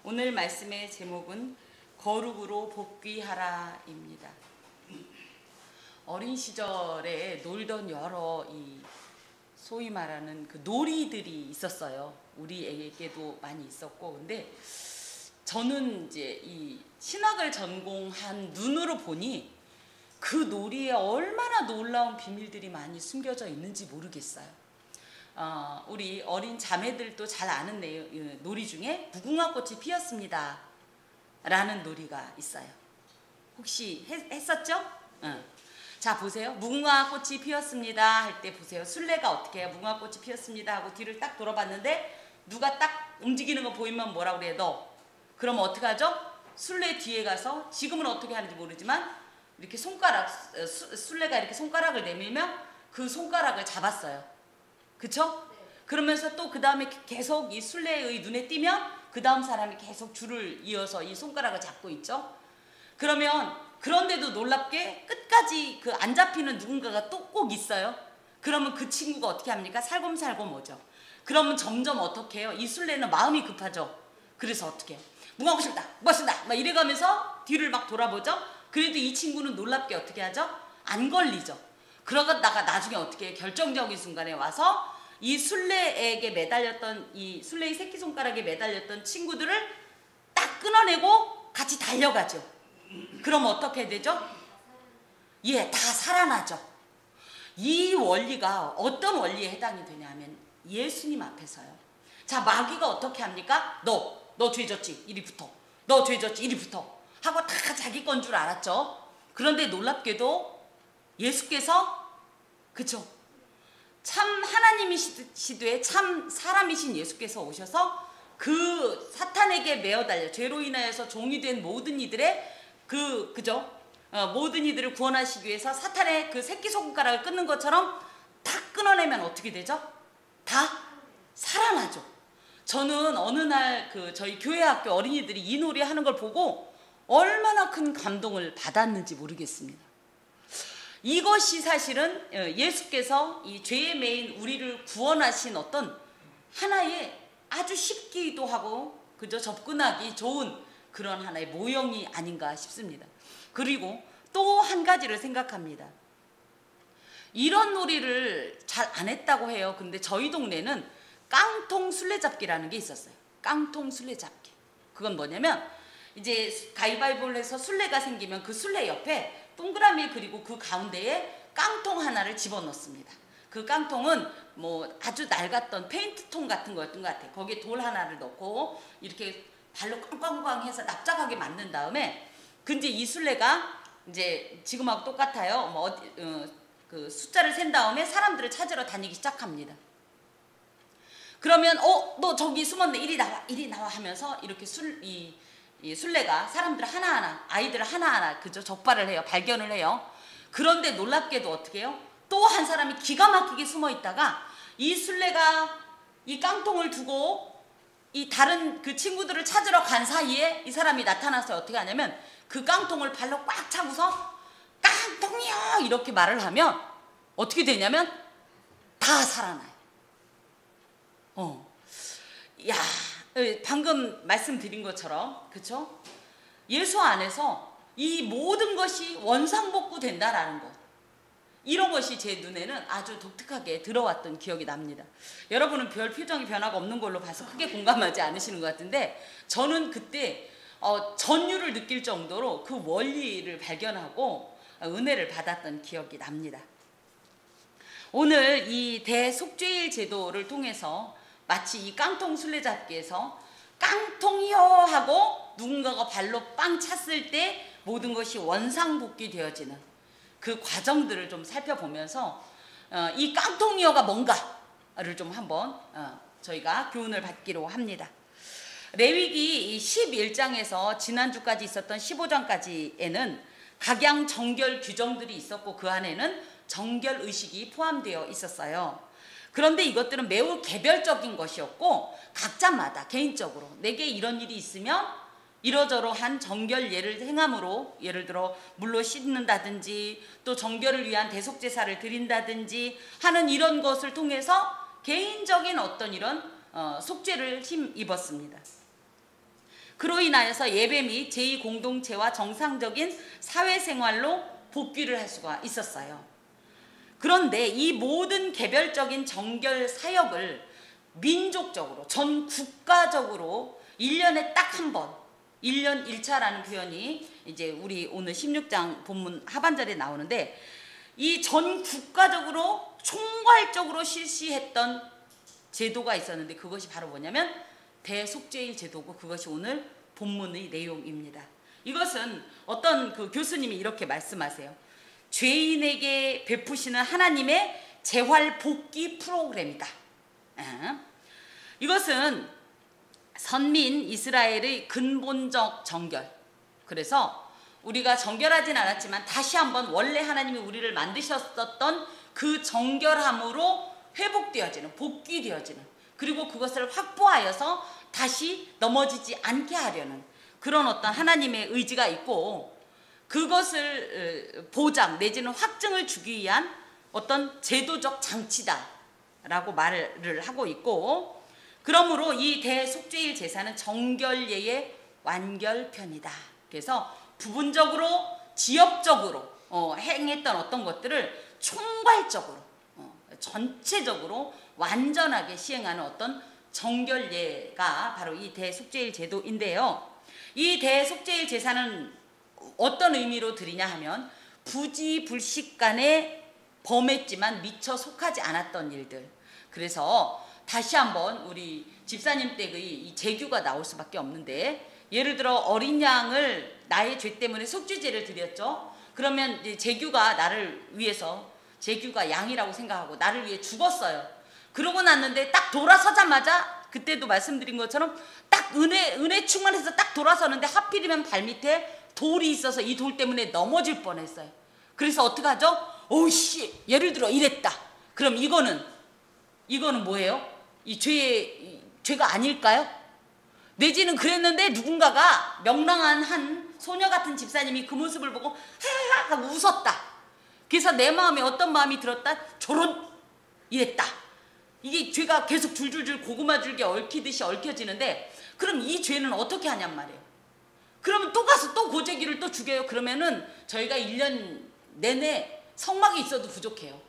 오늘 말씀의 제목은 거룩으로 복귀하라입니다. 어린 시절에 놀던 여러 소위 말하는 그 놀이들이 있었어요. 우리에게도 많이 있었고, 근데 저는 이제 이 신학을 전공한 눈으로 보니 그 놀이에 얼마나 놀라운 비밀들이 많이 숨겨져 있는지 모르겠어요. 우리 어린 자매들도 잘 아는 놀이 중에 무궁화 꽃이 피었습니다 라는 놀이가 있어요. 혹시 했었죠? 자, 보세요. 무궁화 꽃이 피었습니다 할 때 보세요. 순례가 어떻게 해요? 무궁화 꽃이 피었습니다 하고 뒤를 딱 돌아봤는데 누가 딱 움직이는 거 보이면 뭐라고 그래요? 너. 그럼 어떻게 하죠? 순례 뒤에 가서, 지금은 어떻게 하는지 모르지만 이렇게 순례가 이렇게 손가락을 내밀면 그 손가락을 잡았어요. 그쵸? 네. 그러면서 또 그 다음에 계속 이 순례의 눈에 띄면 그 다음 사람이 계속 줄을 이어서 이 손가락을 잡고 있죠. 그러면 그런데도 놀랍게 끝까지 그 안 잡히는 누군가가 또 꼭 있어요. 그러면 그 친구가 어떻게 합니까? 살곰살곰 오죠. 그러면 점점 어떻게 해요? 이 순례는 마음이 급하죠. 그래서 어떻게 해요? 무궁화 꽃이다, 멋있다 막 이래가면서 뒤를 막 돌아보죠. 그래도 이 친구는 놀랍게 어떻게 하죠? 안 걸리죠. 그러다가 나중에 어떻게 해요? 결정적인 순간에 와서 이 순례에게 매달렸던, 이 순례의 새끼손가락에 매달렸던 친구들을 딱 끊어내고 같이 달려가죠. 그럼 어떻게 되죠? 예, 다 살아나죠. 이 원리가 어떤 원리에 해당이 되냐면 예수님 앞에서요. 자, 마귀가 어떻게 합니까? 너 죄졌지? 이리 붙어. 너 죄졌지? 이리 붙어. 하고 다 자기 건 줄 알았죠. 그런데 놀랍게도 예수께서, 그쵸? 참 하나님이시되 참 사람이신 예수께서 오셔서 그 사탄에게 매어 달려 죄로 인하여서 종이 된 모든 이들의 모든 이들을 구원하시기 위해서 사탄의 그 새끼손가락을 끊는 것처럼 다 끊어내면 어떻게 되죠? 다 살아나죠. 저는 어느 날 저희 교회 학교 어린이들이 이 놀이 하는 걸 보고 얼마나 큰 감동을 받았는지 모르겠습니다. 이것이 사실은 예수께서 이 죄에 매인 우리를 구원하신 어떤 하나의 아주 쉽기도 하고 그저 접근하기 좋은 그런 하나의 모형이 아닌가 싶습니다. 그리고 또 한 가지를 생각합니다. 이런 놀이를 잘 안 했다고 해요. 근데 저희 동네는 깡통 술래잡기라는 게 있었어요. 깡통 술래잡기. 그건 뭐냐면 이제 가위바위보를 해서 술래가 생기면 그 술래 옆에 동그라미 그리고 그 가운데에 깡통 하나를 집어넣습니다. 그 깡통은 뭐 아주 낡았던 페인트통 같은 거였던 것 같아요. 거기에 돌 하나를 넣고 이렇게 발로 꽝꽝꽝 해서 납작하게 만든 다음에 근데 이 술래가 이제 지금하고 똑같아요. 그 숫자를 센 다음에 사람들을 찾으러 다니기 시작합니다. 그러면 너 저기 숨었네. 이리 나와 하면서 이렇게 이 술래가 사람들 하나하나, 아이들 하나하나 그저 적발을 해요. 발견을 해요. 그런데 놀랍게도 어떻게 해요? 또 한 사람이 기가 막히게 숨어 있다가 이 술래가 이 깡통을 두고 이 다른 그 친구들을 찾으러 간 사이에 이 사람이 나타나서 어떻게 하냐면 그 깡통을 발로 꽉 차고서 깡통이요 이렇게 말을 하면 어떻게 되냐면 다 살아나요. 야, 방금 말씀드린 것처럼, 그쵸? 예수 안에서 이 모든 것이 원상복구 된다라는 것. 이런 것이 제 눈에는 아주 독특하게 들어왔던 기억이 납니다. 여러분은 별 표정이 변화가 없는 걸로 봐서 크게 공감하지 않으시는 것 같은데 저는 그때 전율을 느낄 정도로 그 원리를 발견하고 은혜를 받았던 기억이 납니다. 오늘 이 대속죄일 제도를 통해서 마치 이 깡통 술래잡기에서 깡통이요 하고 누군가가 발로 빵 찼을 때 모든 것이 원상복귀 되어지는 그 과정들을 좀 살펴보면서 이 깡통이요가 뭔가를 좀 한번 저희가 교훈을 받기로 합니다. 레위기 11장에서 지난주까지 있었던 15장까지에는 각양 정결 규정들이 있었고 그 안에는 정결 의식이 포함되어 있었어요. 그런데 이것들은 매우 개별적인 것이었고 각자마다 개인적으로 내게 이런 일이 있으면 이러저러한 정결 예를 행함으로 예를 들어 물로 씻는다든지 또 정결을 위한 대속제사를 드린다든지 하는 이런 것을 통해서 개인적인 어떤 이런 속죄를 힘입었습니다. 그로 인하여서 예배 및 제2공동체와 정상적인 사회생활로 복귀를 할 수가 있었어요. 그런데 이 모든 개별적인 정결 사역을 민족적으로 전 국가적으로 1년에 딱 한 번, 1년 1차라는 표현이 이제 우리 오늘 16장 본문 하반절에 나오는데, 이 전 국가적으로 총괄적으로 실시했던 제도가 있었는데, 그것이 바로 뭐냐면 대속죄일 제도고, 그것이 오늘 본문의 내용입니다. 이것은 어떤 그 교수님이 이렇게 말씀하세요. 죄인에게 베푸시는 하나님의 재활 복귀 프로그램이다. 이것은 선민 이스라엘의 근본적 정결, 그래서 우리가 정결하진 않았지만 다시 한번 원래 하나님이 우리를 만드셨었던 그 정결함으로 회복되어지는, 복귀되어지는, 그리고 그것을 확보하여서 다시 넘어지지 않게 하려는 그런 어떤 하나님의 의지가 있고, 그것을 보장 내지는 확증을 주기 위한 어떤 제도적 장치다라고 말을 하고 있고, 그러므로 이 대속죄일 제사는 정결예의 완결편이다. 그래서 부분적으로 지역적으로 행했던 어떤 것들을 총괄적으로 전체적으로 완전하게 시행하는 어떤 정결예가 바로 이 대속죄일 제도인데요. 이 대속죄일 제사는 어떤 의미로 드리냐 하면 부지불식간에 범했지만 미처 속하지 않았던 일들. 그래서 다시 한번 우리 집사님 댁의 이 제규가 나올 수밖에 없는데, 예를 들어 어린 양을 나의 죄 때문에 속죄제를 드렸죠. 그러면 이제 제규가 나를 위해서, 제규가 양이라고 생각하고 나를 위해 죽었어요. 그러고 났는데 딱 돌아서자마자, 그때도 말씀드린 것처럼 딱 은혜 충만해서 딱 돌아서는데 하필이면 발밑에 돌이 있어서 이 돌 때문에 넘어질 뻔했어요. 그래서 어떡하죠? 오씨, 예를 들어 이랬다. 그럼 이거는 뭐예요? 이 죄가 아닐까요? 내지는 그랬는데 누군가가 명랑한 한 소녀 같은 집사님이 그 모습을 보고 하하 하고 웃었다. 그래서 내 마음에 어떤 마음이 들었다? 저런, 이랬다. 이게 죄가 계속 줄줄줄 고구마 줄기 얽히듯이 얽혀지는데, 그럼 이 죄는 어떻게 하냔 말이에요. 그러면 또 가서 또 고재기를 또 죽여요. 그러면은 저희가 1년 내내 성막이 있어도 부족해요.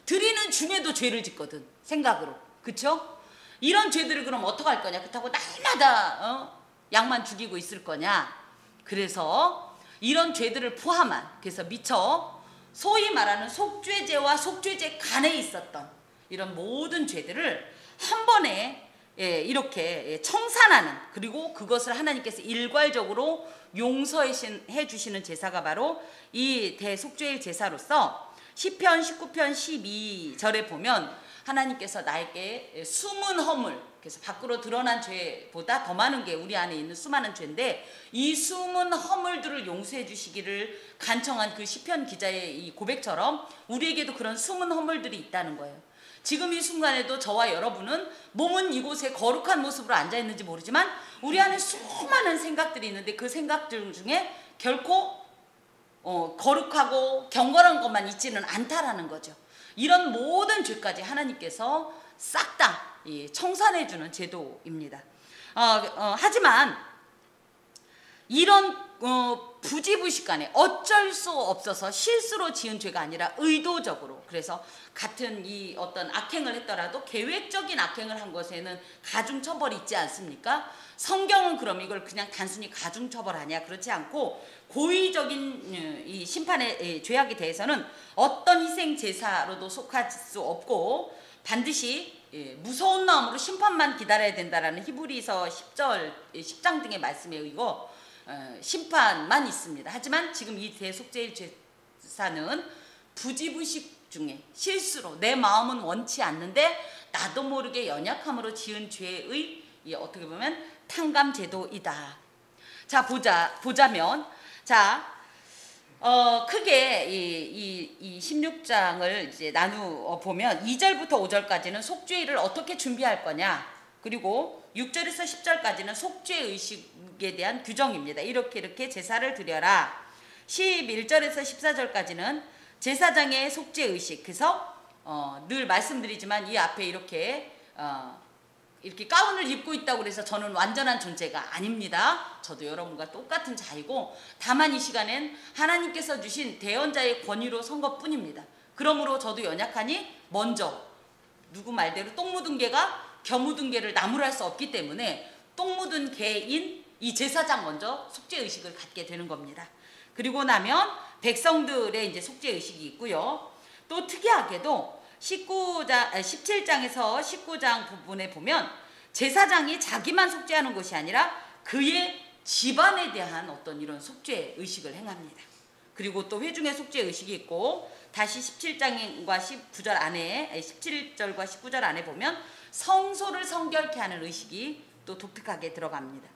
드리는 중에도 죄를 짓거든, 생각으로. 그쵸? 이런 죄들을 그럼 어떡할 거냐? 그렇다고 날마다 양만 죽이고 있을 거냐? 그래서 이런 죄들을 포함한, 그래서 미처 소위 말하는 속죄제와 속죄제 간에 있었던 이런 모든 죄들을 한 번에 이렇게 청산하는, 그리고 그것을 하나님께서 일괄적으로 용서해 주시는 제사가 바로 이 대속죄일 제사로서 시편 19편 12절에 보면 하나님께서 나에게 숨은 허물, 그래서 밖으로 드러난 죄보다 더 많은 게 우리 안에 있는 수많은 죄인데, 이 숨은 허물들을 용서해 주시기를 간청한 그 시편 기자의 이 고백처럼 우리에게도 그런 숨은 허물들이 있다는 거예요. 지금 이 순간에도 저와 여러분은 몸은 이곳에 거룩한 모습으로 앉아있는지 모르지만 우리 안에 수많은 생각들이 있는데, 그 생각들 중에 결코 거룩하고 경건한 것만 있지는 않다라는 거죠. 이런 모든 죄까지 하나님께서 싹 다 청산해주는 제도입니다. 하지만 이런 부지불식간에 어쩔 수 없어서 실수로 지은 죄가 아니라 의도적으로, 그래서 같은 이 어떤 악행을 했더라도 계획적인 악행을 한 것에는 가중처벌이 있지 않습니까? 성경은 그럼 이걸 그냥 단순히 가중처벌하냐? 그렇지 않고 고의적인 이 심판의 죄악에 대해서는 어떤 희생제사로도 속할 수 없고 반드시 무서운 마음으로 심판만 기다려야 된다라는 히브리서 10장 등의 말씀에 의거 심판만 있습니다. 하지만 지금 이 대속죄일 제사는 부지불식 중에 실수로, 내 마음은 원치 않는데 나도 모르게 연약함으로 지은 죄의 어떻게 보면 탕감제도이다. 자, 보자면, 자, 크게 이 16장을 이제 나누어 보면 2절부터 5절까지는 속죄일을 어떻게 준비할 거냐, 그리고 6절에서 10절까지는 속죄의식에 대한 규정입니다. 이렇게 제사를 드려라. 11절에서 14절까지는 제사장의 속죄의식. 그래서 늘 말씀드리지만 이 앞에 이렇게 이렇게 가운을 입고 있다고 해서 저는 완전한 존재가 아닙니다. 저도 여러분과 똑같은 자이고 다만 이 시간엔 하나님께서 주신 대언자의 권위로 선 것뿐입니다. 그러므로 저도 연약하니 먼저 누구 말대로 똥 묻은 개가 겨 묻은 개를 나무랄 수 없기 때문에 똥 묻은 개인 이 제사장 먼저 속죄의식을 갖게 되는 겁니다. 그리고 나면 백성들의 이제 속죄의식이 있고요. 또 특이하게도 17장에서 19장 부분에 보면 제사장이 자기만 속죄하는 것이 아니라 그의 집안에 대한 어떤 이런 속죄의식을 행합니다. 그리고 또 회중의 속죄의식이 있고 다시 17장과 19절 안에 17절과 19절 안에 보면 성소를 성결케 하는 의식이 또 독특하게 들어갑니다.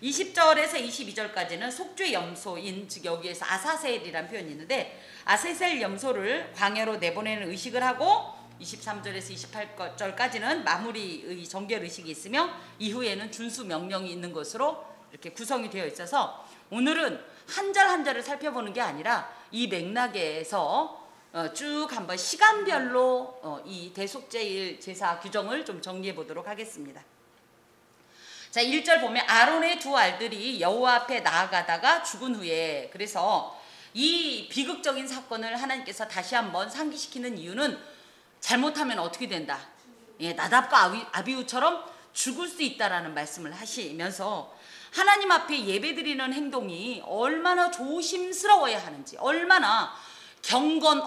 20절에서 22절까지는 속죄 염소인 즉 여기에서 아사셀이라는 표현이 있는데 아사셀 염소를 광야로 내보내는 의식을 하고 23절에서 28절까지는 마무리의 정결 의식이 있으며 이후에는 준수 명령이 있는 것으로 이렇게 구성이 되어 있어서 오늘은 한 절 한 절을 살펴보는 게 아니라 이 맥락에서 쭉 한번 시간별로 이 대속죄일 제사 규정을 좀 정리해 보도록 하겠습니다. 자, 1절 보면 아론의 두 알들이 여호와 앞에 나아가다가 죽은 후에 그래서 이 비극적인 사건을 하나님께서 다시 한번 상기시키는 이유는 잘못하면 어떻게 된다. 예, 나답과 아비후처럼 죽을 수 있다라는 말씀을 하시면서 하나님 앞에 예배드리는 행동이 얼마나 조심스러워야 하는지 얼마나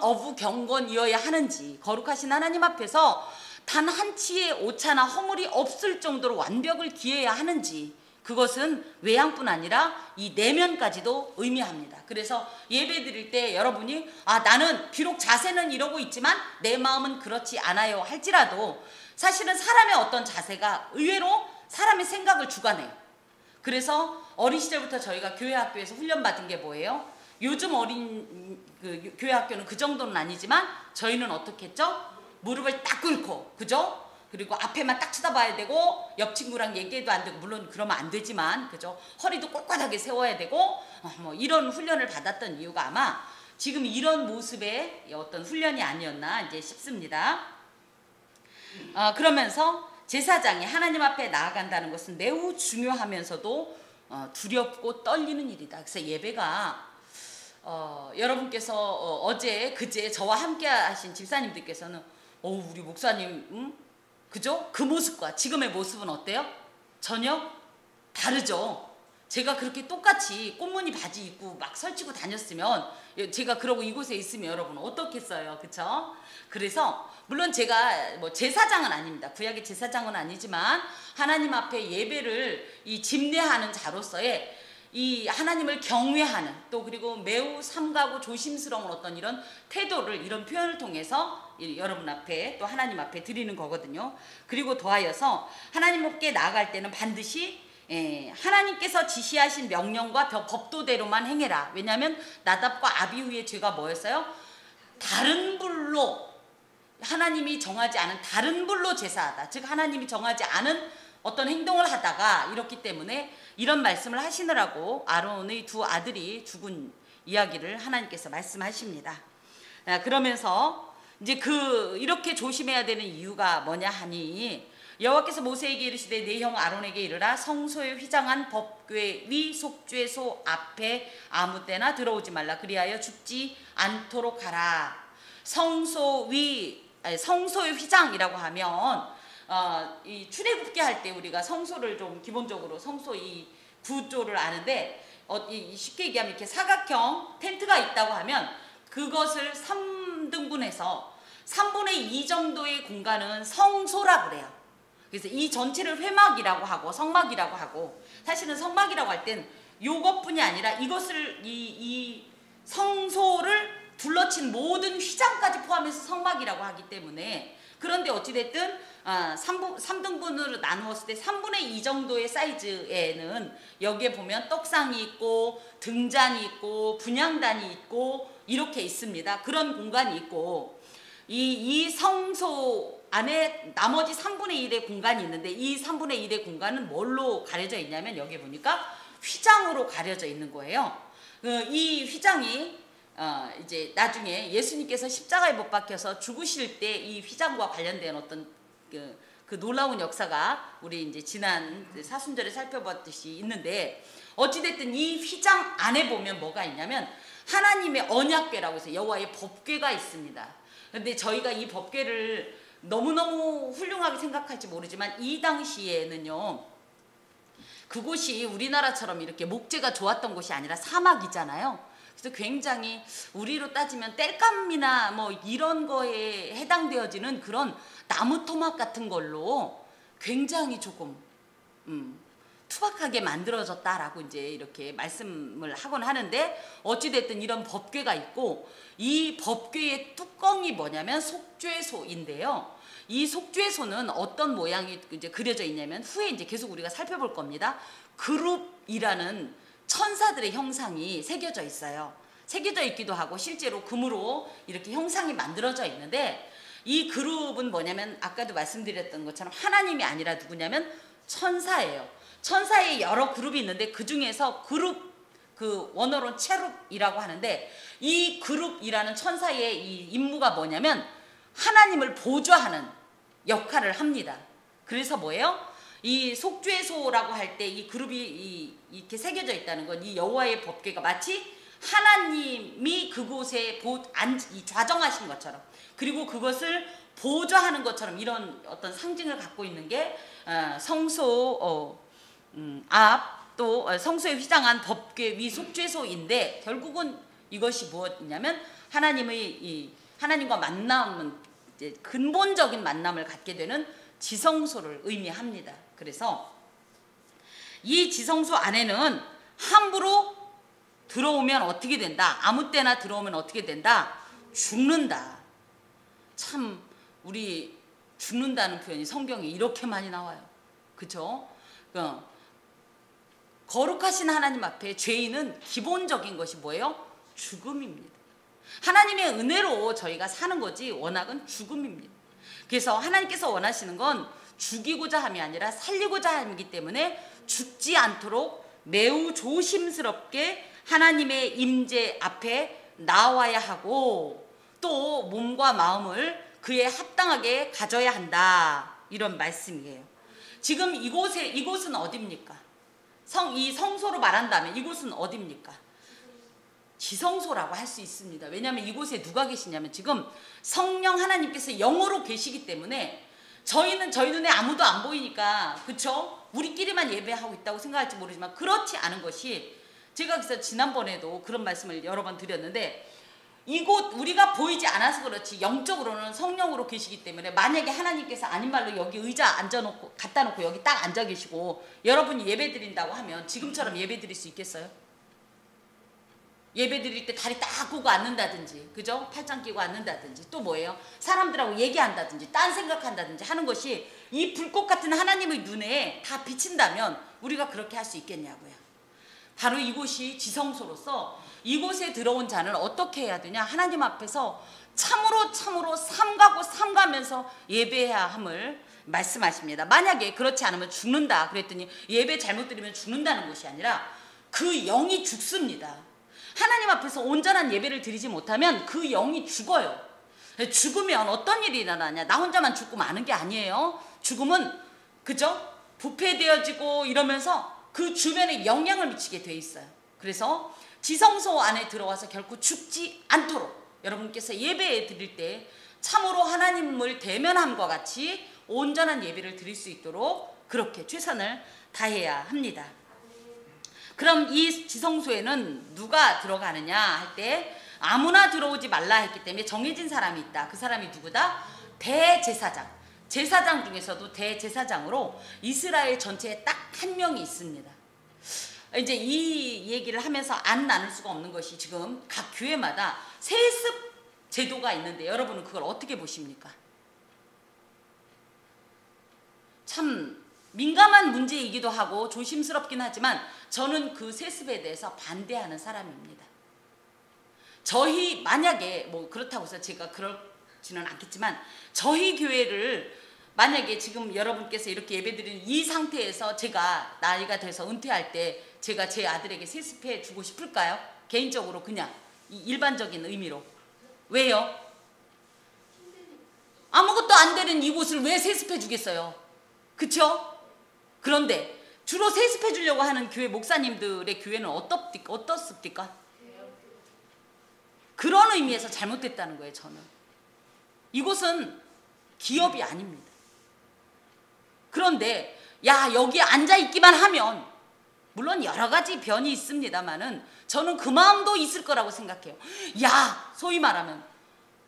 어부경건이어야 하는지 거룩하신 하나님 앞에서 단 한 치의 오차나 허물이 없을 정도로 완벽을 기해야 하는지 그것은 외양뿐 아니라 이 내면까지도 의미합니다. 그래서 예배 드릴 때 여러분이 나는 비록 자세는 이러고 있지만 내 마음은 그렇지 않아요 할지라도 사실은 사람의 어떤 자세가 의외로 사람의 생각을 주관해요. 그래서 어린 시절부터 저희가 교회 학교에서 훈련받은 게 뭐예요? 요즘 어린 교회 학교는 그 정도는 아니지만 저희는 어떻게 했죠? 무릎을 딱 꿇고 그죠? 그리고 앞에만 딱 쳐다봐야 되고 옆 친구랑 얘기해도 안 되고 물론 그러면 안 되지만 그죠? 허리도 꼿꼿하게 세워야 되고 뭐 이런 훈련을 받았던 이유가 아마 지금 이런 모습의 어떤 훈련이 아니었나 이제 싶습니다. 그러면서 제사장이 하나님 앞에 나아간다는 것은 매우 중요하면서도 두렵고 떨리는 일이다. 그래서 예배가 여러분께서 어제 그제 저와 함께 하신 집사님들께서는 우리 목사님 그죠? 그 모습과 지금의 모습은 어때요? 전혀 다르죠. 제가 그렇게 똑같이 꽃무늬 바지 입고 막 설치고 다녔으면 제가 그러고 이곳에 있으면 여러분 어떻겠어요? 그쵸? 그래서 물론 제가 뭐 제사장은 아닙니다. 구약의 제사장은 아니지만 하나님 앞에 예배를 이 집례하는 자로서의 이 하나님을 경외하는 또 그리고 매우 삼가고 조심스러운 어떤 이런 태도를 이런 표현을 통해서 여러분 앞에 또 하나님 앞에 드리는 거거든요. 그리고 더하여서 하나님께 나아갈 때는 반드시 하나님께서 지시하신 명령과 법도대로만 행해라. 왜냐하면 나답과 아비후의 죄가 뭐였어요? 다른 불로 하나님이 정하지 않은 다른 불로 제사하다. 즉 하나님이 정하지 않은 어떤 행동을 하다가 이렇기 때문에 이런 말씀을 하시느라고 아론의 두 아들이 죽은 이야기를 하나님께서 말씀하십니다. 그러면서 이제 이렇게 조심해야 되는 이유가 뭐냐 하니 여호와께서 모세에게 이르시되 내 형 아론에게 이르라 성소에 휘장한 법궤 위 속죄소 앞에 아무 때나 들어오지 말라 그리하여 죽지 않도록 하라. 성소의 휘장이라고 하면 이 출애굽기 할 때 우리가 성소를 좀 기본적으로 성소 이 구조를 아는데 쉽게 얘기하면 이렇게 사각형 텐트가 있다고 하면 그것을 3등분해서 3분의 2 정도의 공간은 성소라고 그래요. 그래서 이 전체를 회막이라고 하고 성막이라고 하고 사실은 성막이라고 할 땐 요것뿐이 아니라 이것을 이 성소를 둘러친 모든 휘장까지 포함해서 성막이라고 하기 때문에 그런데 어찌됐든 3등분으로 나누었을 때 3분의 2 정도의 사이즈에는 여기에 보면 떡상이 있고 등잔이 있고 분향단이 있고 이렇게 있습니다. 그런 공간이 있고 이 성소 안에 나머지 3분의 1의 공간이 있는데 이 3분의 1의 공간은 뭘로 가려져 있냐면 여기 보니까 휘장으로 가려져 있는 거예요. 이 휘장이 이제 나중에 예수님께서 십자가에 못 박혀서 죽으실 때 이 휘장과 관련된 어떤 그 놀라운 역사가 우리 이제 지난 사순절에 살펴봤듯이 있는데, 어찌됐든 이 휘장 안에 보면 뭐가 있냐면 하나님의 언약궤라고 해서 여호와의 법궤가 있습니다. 근데 저희가 이 법궤를 너무너무 훌륭하게 생각할지 모르지만 이 당시에는요, 그곳이 우리나라처럼 이렇게 목재가 좋았던 곳이 아니라 사막이잖아요. 그래서 굉장히 우리로 따지면 땔감이나 뭐 이런 거에 해당되어지는 그런 나무 토막 같은 걸로 굉장히 조금 투박하게 만들어졌다라고 이제 이렇게 말씀을 하곤 하는데, 어찌됐든 이런 법궤가 있고, 이 법궤의 뚜껑이 뭐냐면 속죄소인데요. 이 속죄소는 어떤 모양이 이제 그려져 있냐면, 후에 이제 계속 우리가 살펴볼 겁니다. 그룹이라는 천사들의 형상이 새겨져 있어요. 새겨져 있기도 하고 실제로 금으로 이렇게 형상이 만들어져 있는데, 이 그룹은 뭐냐면 아까도 말씀드렸던 것처럼 하나님이 아니라 누구냐면 천사예요. 천사의 여러 그룹이 있는데 그 중에서 그룹, 그 원어로는 체룹이라고 하는데, 이 그룹이라는 천사의 이 임무가 뭐냐면 하나님을 보좌하는 역할을 합니다. 그래서 뭐예요? 이 속죄소라고 할 때 이 그룹이 이렇게 새겨져 있다는 건 이 여호와의 법궤가 마치 하나님이 그곳에 좌정하신 것처럼, 그리고 그것을 보좌하는 것처럼 이런 어떤 상징을 갖고 있는 게 성소 앞, 또 성소에 휘장한 법궤 위 속죄소인데, 결국은 이것이 무엇이냐면 하나님과 만남은 이제 근본적인 만남을 갖게 되는 지성소를 의미합니다. 그래서 이 지성소 안에는 함부로 들어오면 어떻게 된다? 아무 때나 들어오면 어떻게 된다? 죽는다. 참 우리 죽는다는 표현이 성경에 이렇게 많이 나와요. 그죠? 거룩하신 하나님 앞에 죄인은 기본적인 것이 뭐예요? 죽음입니다. 하나님의 은혜로 저희가 사는 거지 워낙은 죽음입니다. 그래서 하나님께서 원하시는 건 죽이고자 함이 아니라 살리고자 함이기 때문에 죽지 않도록 매우 조심스럽게 하나님의 임재 앞에 나와야 하고, 또 몸과 마음을 그에 합당하게 가져야 한다, 이런 말씀이에요. 지금 이곳은 어디입니까? 이 성소로 말한다면 이곳은 어디입니까? 지성소라고 할 수 있습니다. 왜냐하면 이곳에 누가 계시냐면 지금 성령 하나님께서 영으로 계시기 때문에 저희는 저희 눈에 아무도 안 보이니까, 그쵸? 우리끼리만 예배하고 있다고 생각할지 모르지만 그렇지 않은 것이, 제가 그래서 지난번에도 그런 말씀을 여러 번 드렸는데, 이곳 우리가 보이지 않아서 그렇지 영적으로는 성령으로 계시기 때문에, 만약에 하나님께서 아닌 말로 여기 의자 갖다 놓고 여기 딱 앉아 계시고 여러분이 예배 드린다고 하면 지금처럼 예배 드릴 수 있겠어요? 예배 드릴 때 다리 딱 꼬고 앉는다든지, 그죠? 팔짱 끼고 앉는다든지, 또 뭐예요? 사람들하고 얘기한다든지 딴 생각한다든지 하는 것이 이 불꽃 같은 하나님의 눈에 다 비친다면 우리가 그렇게 할 수 있겠냐고요. 바로 이곳이 지성소로서 이곳에 들어온 자는 어떻게 해야 되냐? 하나님 앞에서 참으로 삼가고 삼가면서 예배해야 함을 말씀하십니다. 만약에 그렇지 않으면 죽는다 그랬더니, 예배 잘못 드리면 죽는다는 것이 아니라 그 영이 죽습니다. 하나님 앞에서 온전한 예배를 드리지 못하면 그 영이 죽어요. 죽으면 어떤 일이 일어나냐? 나 혼자만 죽고 마는 게 아니에요. 죽음은, 그죠? 부패되어지고 이러면서 그 주변에 영향을 미치게 돼 있어요. 그래서 지성소 안에 들어와서 결코 죽지 않도록 여러분께서 예배 드릴 때 참으로 하나님을 대면함과 같이 온전한 예배를 드릴 수 있도록 그렇게 최선을 다해야 합니다. 그럼 이 지성소에는 누가 들어가느냐 할 때, 아무나 들어오지 말라 했기 때문에 정해진 사람이 있다. 그 사람이 누구다? 대제사장. 제사장 중에서도 대제사장으로 이스라엘 전체에 딱 한 명이 있습니다. 이제 이 얘기를 하면서 안 나눌 수가 없는 것이, 지금 각 교회마다 세습 제도가 있는데 여러분은 그걸 어떻게 보십니까? 참 민감한 문제이기도 하고 조심스럽긴 하지만 저는 그 세습에 대해서 반대하는 사람입니다. 저희 만약에 뭐 그렇다고 해서 제가 그렇지는 않겠지만, 저희 교회를 만약에 지금 여러분께서 이렇게 예배드리는 이 상태에서 제가 나이가 돼서 은퇴할 때 제가 제 아들에게 세습해 주고 싶을까요? 개인적으로 그냥 일반적인 의미로. 왜요? 아무것도 안 되는 이곳을 왜 세습해 주겠어요? 그쵸? 그런데 주로 세습해 주려고 하는 교회 목사님들의 교회는 어떻습니까? 그런 의미에서 잘못됐다는 거예요. 저는 이곳은 기업이 아닙니다. 그런데 야, 여기 앉아있기만 하면, 물론 여러 가지 변이 있습니다만은 저는 그 마음도 있을 거라고 생각해요. 야, 소위 말하면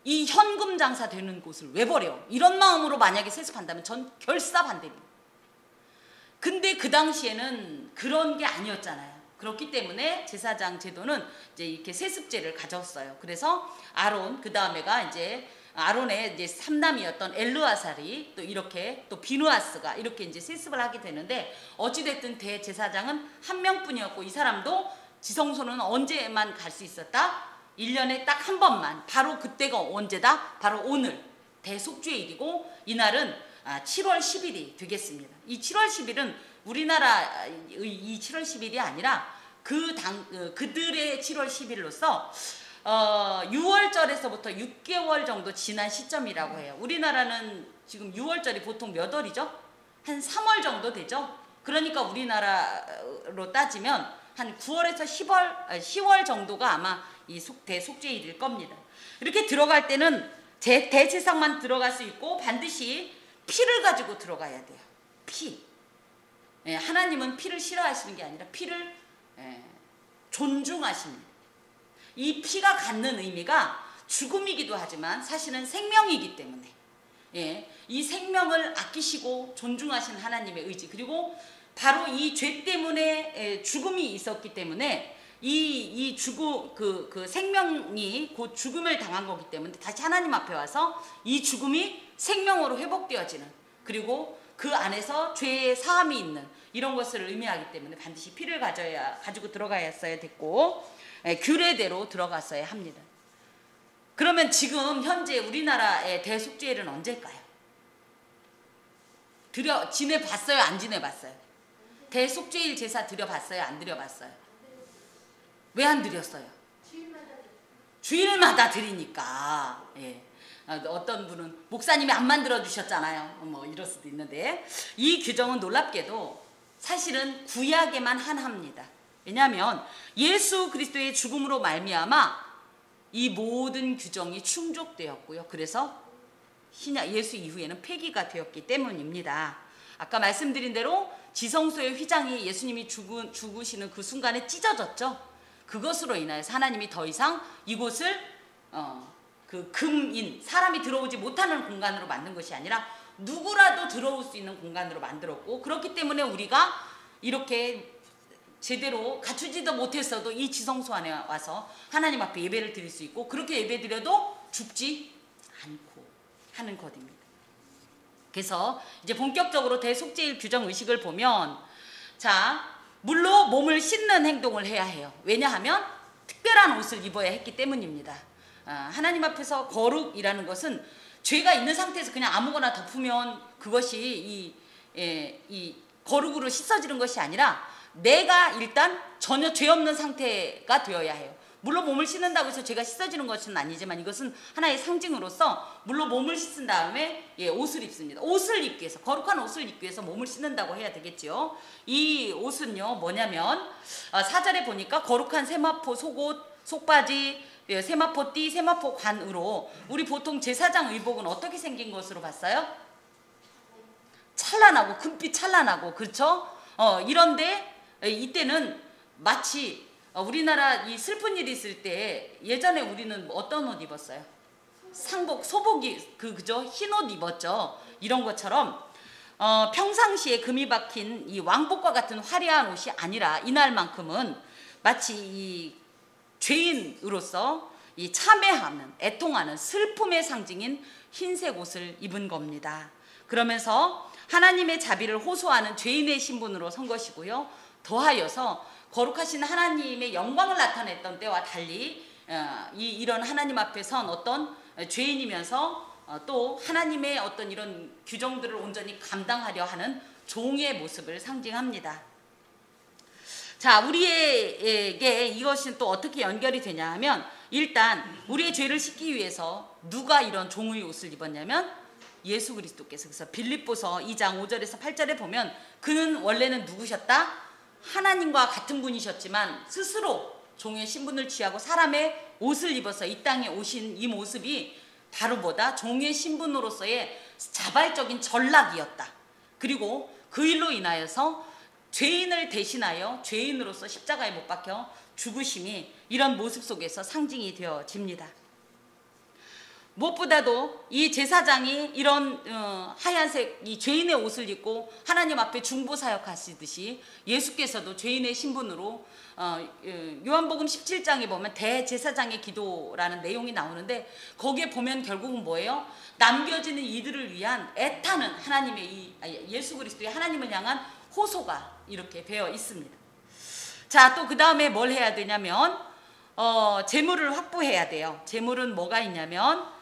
이 현금 장사 되는 곳을 왜 버려? 이런 마음으로 만약에 세습한다면 전 결사 반대입니다. 근데 그 당시에는 그런 게 아니었잖아요. 그렇기 때문에 제사장 제도는 이제 이렇게 세습제를 가졌어요. 그래서 아론, 그 다음에가 이제 아론의 이제 삼남이었던 엘르아살이 또 이렇게 또 비누아스가 이렇게 이제 세습을 하게 되는데, 어찌됐든 대제사장은 한 명뿐이었고, 이 사람도 지성소는 언제만 갈 수 있었다? 1년에 딱 한 번만. 바로 그때가 언제다? 바로 오늘 대속죄일이고, 이날은 7월 10일이 되겠습니다. 이 7월 10일은 우리나라의 이 7월 10일이 아니라 그들의 7월 10일로서 6월절에서부터 6개월 정도 지난 시점이라고 해요. 우리나라는 지금 6월절이 보통 몇 월이죠? 한 3월 정도 되죠? 그러니까 우리나라로 따지면 한 9월에서 10월 정도가 아마 이 대속죄일일 겁니다. 이렇게 들어갈 때는 대제사장만 들어갈 수 있고 반드시 피를 가지고 들어가야 돼요. 피. 하나님은 피를 싫어하시는 게 아니라 피를 존중하십니다. 이 피가 갖는 의미가 죽음이기도 하지만 사실은 생명이기 때문에, 이 생명을 아끼시고 존중하신 하나님의 의지, 그리고 바로 이 죄 때문에 죽음이 있었기 때문에 그 생명이 곧 죽음을 당한 거기 때문에 다시 하나님 앞에 와서 이 죽음이 생명으로 회복되어지는, 그리고 그 안에서 죄의 사함이 있는 이런 것을 의미하기 때문에 반드시 피를 가지고 들어가야 됐고, 규례대로 들어갔어야 합니다. 그러면 지금 현재 우리나라의 대속죄일은 언제일까요? 지내봤어요? 안 지내봤어요? 대속죄일 제사 드려봤어요? 안 드려봤어요? 왜 안 드렸어요? 주일마다 드리니까. 어떤 분은 목사님이 안 만들어 주셨잖아요. 뭐 이럴 수도 있는데, 이 규정은 놀랍게도 사실은 구약에만 한합니다. 왜냐하면 예수 그리스도의 죽음으로 말미암아 이 모든 규정이 충족되었고요. 그래서 예수 이후에는 폐기가 되었기 때문입니다. 아까 말씀드린 대로 지성소의 휘장이 예수님이 죽으시는 그 순간에 찢어졌죠. 그것으로 인하여서 하나님이 더 이상 이곳을 그 금인, 사람이 들어오지 못하는 공간으로 만든 것이 아니라 누구라도 들어올 수 있는 공간으로 만들었고, 그렇기 때문에 우리가 이렇게 제대로 갖추지도 못했어도 이 지성소 안에 와서 하나님 앞에 예배를 드릴 수 있고, 그렇게 예배 드려도 죽지 않고 하는 것입니다. 그래서 이제 본격적으로 대속죄일 규정 의식을 보면, 자, 물로 몸을 씻는 행동을 해야 해요. 왜냐하면 특별한 옷을 입어야 했기 때문입니다. 하나님 앞에서 거룩이라는 것은 죄가 있는 상태에서 그냥 아무거나 덮으면 그것이 이 거룩으로 씻어지는 것이 아니라 내가 일단 전혀 죄 없는 상태가 되어야 해요. 물로 몸을 씻는다고 해서 죄가 씻어지는 것은 아니지만 이것은 하나의 상징으로서 물로 몸을 씻은 다음에 옷을 입습니다. 옷을 입기 위해서, 거룩한 옷을 입기 위해서 몸을 씻는다고 해야 되겠죠. 이 옷은요 뭐냐면 4절에 보니까 거룩한 세마포 속옷, 속바지, 세마포띠, 세마포 관으로, 우리 보통 제사장 의복은 어떻게 생긴 것으로 봤어요? 찬란하고, 금빛 찬란하고, 그렇죠? 이런데 이때는 마치 우리나라 이 슬픈 일이 있을 때 예전에 우리는 어떤 옷 입었어요? 상복, 소복이 그죠? 흰 옷 입었죠. 이런 것처럼 평상시에 금이 박힌 이 왕복과 같은 화려한 옷이 아니라 이날만큼은 마치 이 죄인으로서 이 참회하는, 애통하는 슬픔의 상징인 흰색 옷을 입은 겁니다. 그러면서 하나님의 자비를 호소하는 죄인의 신분으로 선 것이고요. 더하여서 거룩하신 하나님의 영광을 나타냈던 때와 달리 이런 하나님 앞에 선 어떤 죄인이면서 또 하나님의 어떤 이런 규정들을 온전히 감당하려 하는 종의 모습을 상징합니다. 자, 우리에게 이것이 또 어떻게 연결이 되냐 하면, 일단 우리의 죄를 씻기 위해서 누가 이런 종의 옷을 입었냐면 예수 그리스도께서. 그래서 빌립보서 2장 5절에서 8절에 보면 그는 원래는 누구셨다? 하나님과 같은 분이셨지만 스스로 종의 신분을 취하고 사람의 옷을 입어서 이 땅에 오신 이 모습이 바로 뭐다? 종의 신분으로서의 자발적인 전락이었다. 그리고 그 일로 인하여서 죄인을 대신하여 죄인으로서 십자가에 못 박혀 죽으심이 이런 모습 속에서 상징이 되어집니다. 무엇보다도 이 제사장이 이런 하얀색 이 죄인의 옷을 입고 하나님 앞에 중보사역하시듯이 예수께서도 죄인의 신분으로 요한복음 17장에 보면 대제사장의 기도라는 내용이 나오는데 거기에 보면 결국은 뭐예요? 남겨지는 이들을 위한 애타는 하나님의 예수 그리스도의 하나님을 향한 호소가 이렇게 되어 있습니다. 자, 또 그 다음에 뭘 해야 되냐면 제물을 확보해야 돼요. 제물은 뭐가 있냐면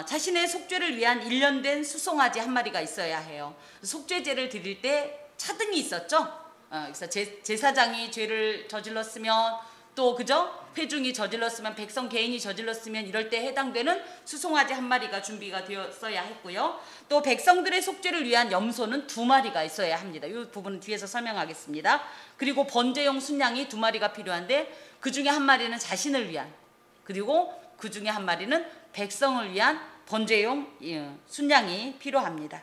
자신의 속죄를 위한 일련된 수송아지 한 마리가 있어야 해요. 속죄제를 드릴 때 차등이 있었죠. 그래서 제사장이 죄를 저질렀으면 또 그죠? 회중이 저질렀으면 백성 개인이 저질렀으면 이럴 때 해당되는 수송아지 한 마리가 준비가 되었어야 했고요. 또 백성들의 속죄를 위한 염소는 2마리가 있어야 합니다. 이 부분은 뒤에서 설명하겠습니다. 그리고 번제용 순양이 2마리가 필요한데 그 중에 한 마리는 자신을 위한 그리고 그 중에 한 마리는 백성을 위한 번제용 순양이 필요합니다.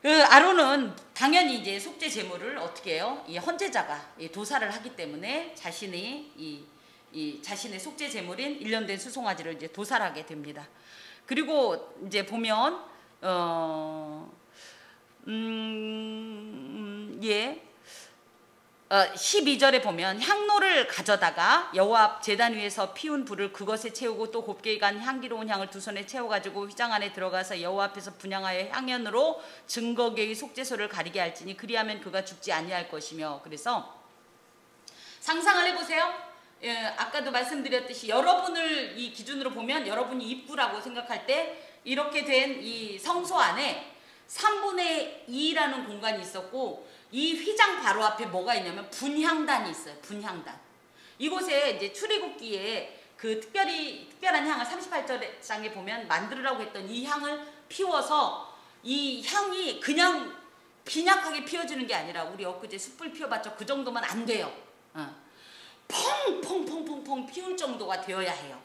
아론은 당연히 이제 속죄 제물을 어떻게 해요? 이 헌제자가 도살을 하기 때문에 자신이 자신의 속죄 제물인 일련된 수송아지를 이제 도살하게 됩니다. 그리고 이제 보면 12절에 보면 향로를 가져다가 여호와 앞 제단 위에서 피운 불을 그것에 채우고 또 곱게 간 향기로운 향을 2손에 채워가지고 휘장 안에 들어가서 여호와 앞에서 분향하여 향연으로 증거궤의 속죄소를 가리게 할지니 그리하면 그가 죽지 아니할 것이며. 그래서 상상을 해보세요. 아까도 말씀드렸듯이 여러분을 이 기준으로 보면 여러분이 입구라고 생각할 때 이렇게 된 이 성소 안에 3분의 2라는 공간이 있었고 이 휘장 바로 앞에 뭐가 있냐면 분향단이 있어요. 분향단. 이곳에 이제 출애굽기에 그 특별한 향을 38장에 보면 만들으라고 했던 이 향을 피워서 이 향이 그냥 빈약하게 피워지는 게 아니라 우리 엊그제 숯불 피워봤죠. 그 정도면 안 돼요. 펑펑펑펑펑 피울 정도가 되어야 해요.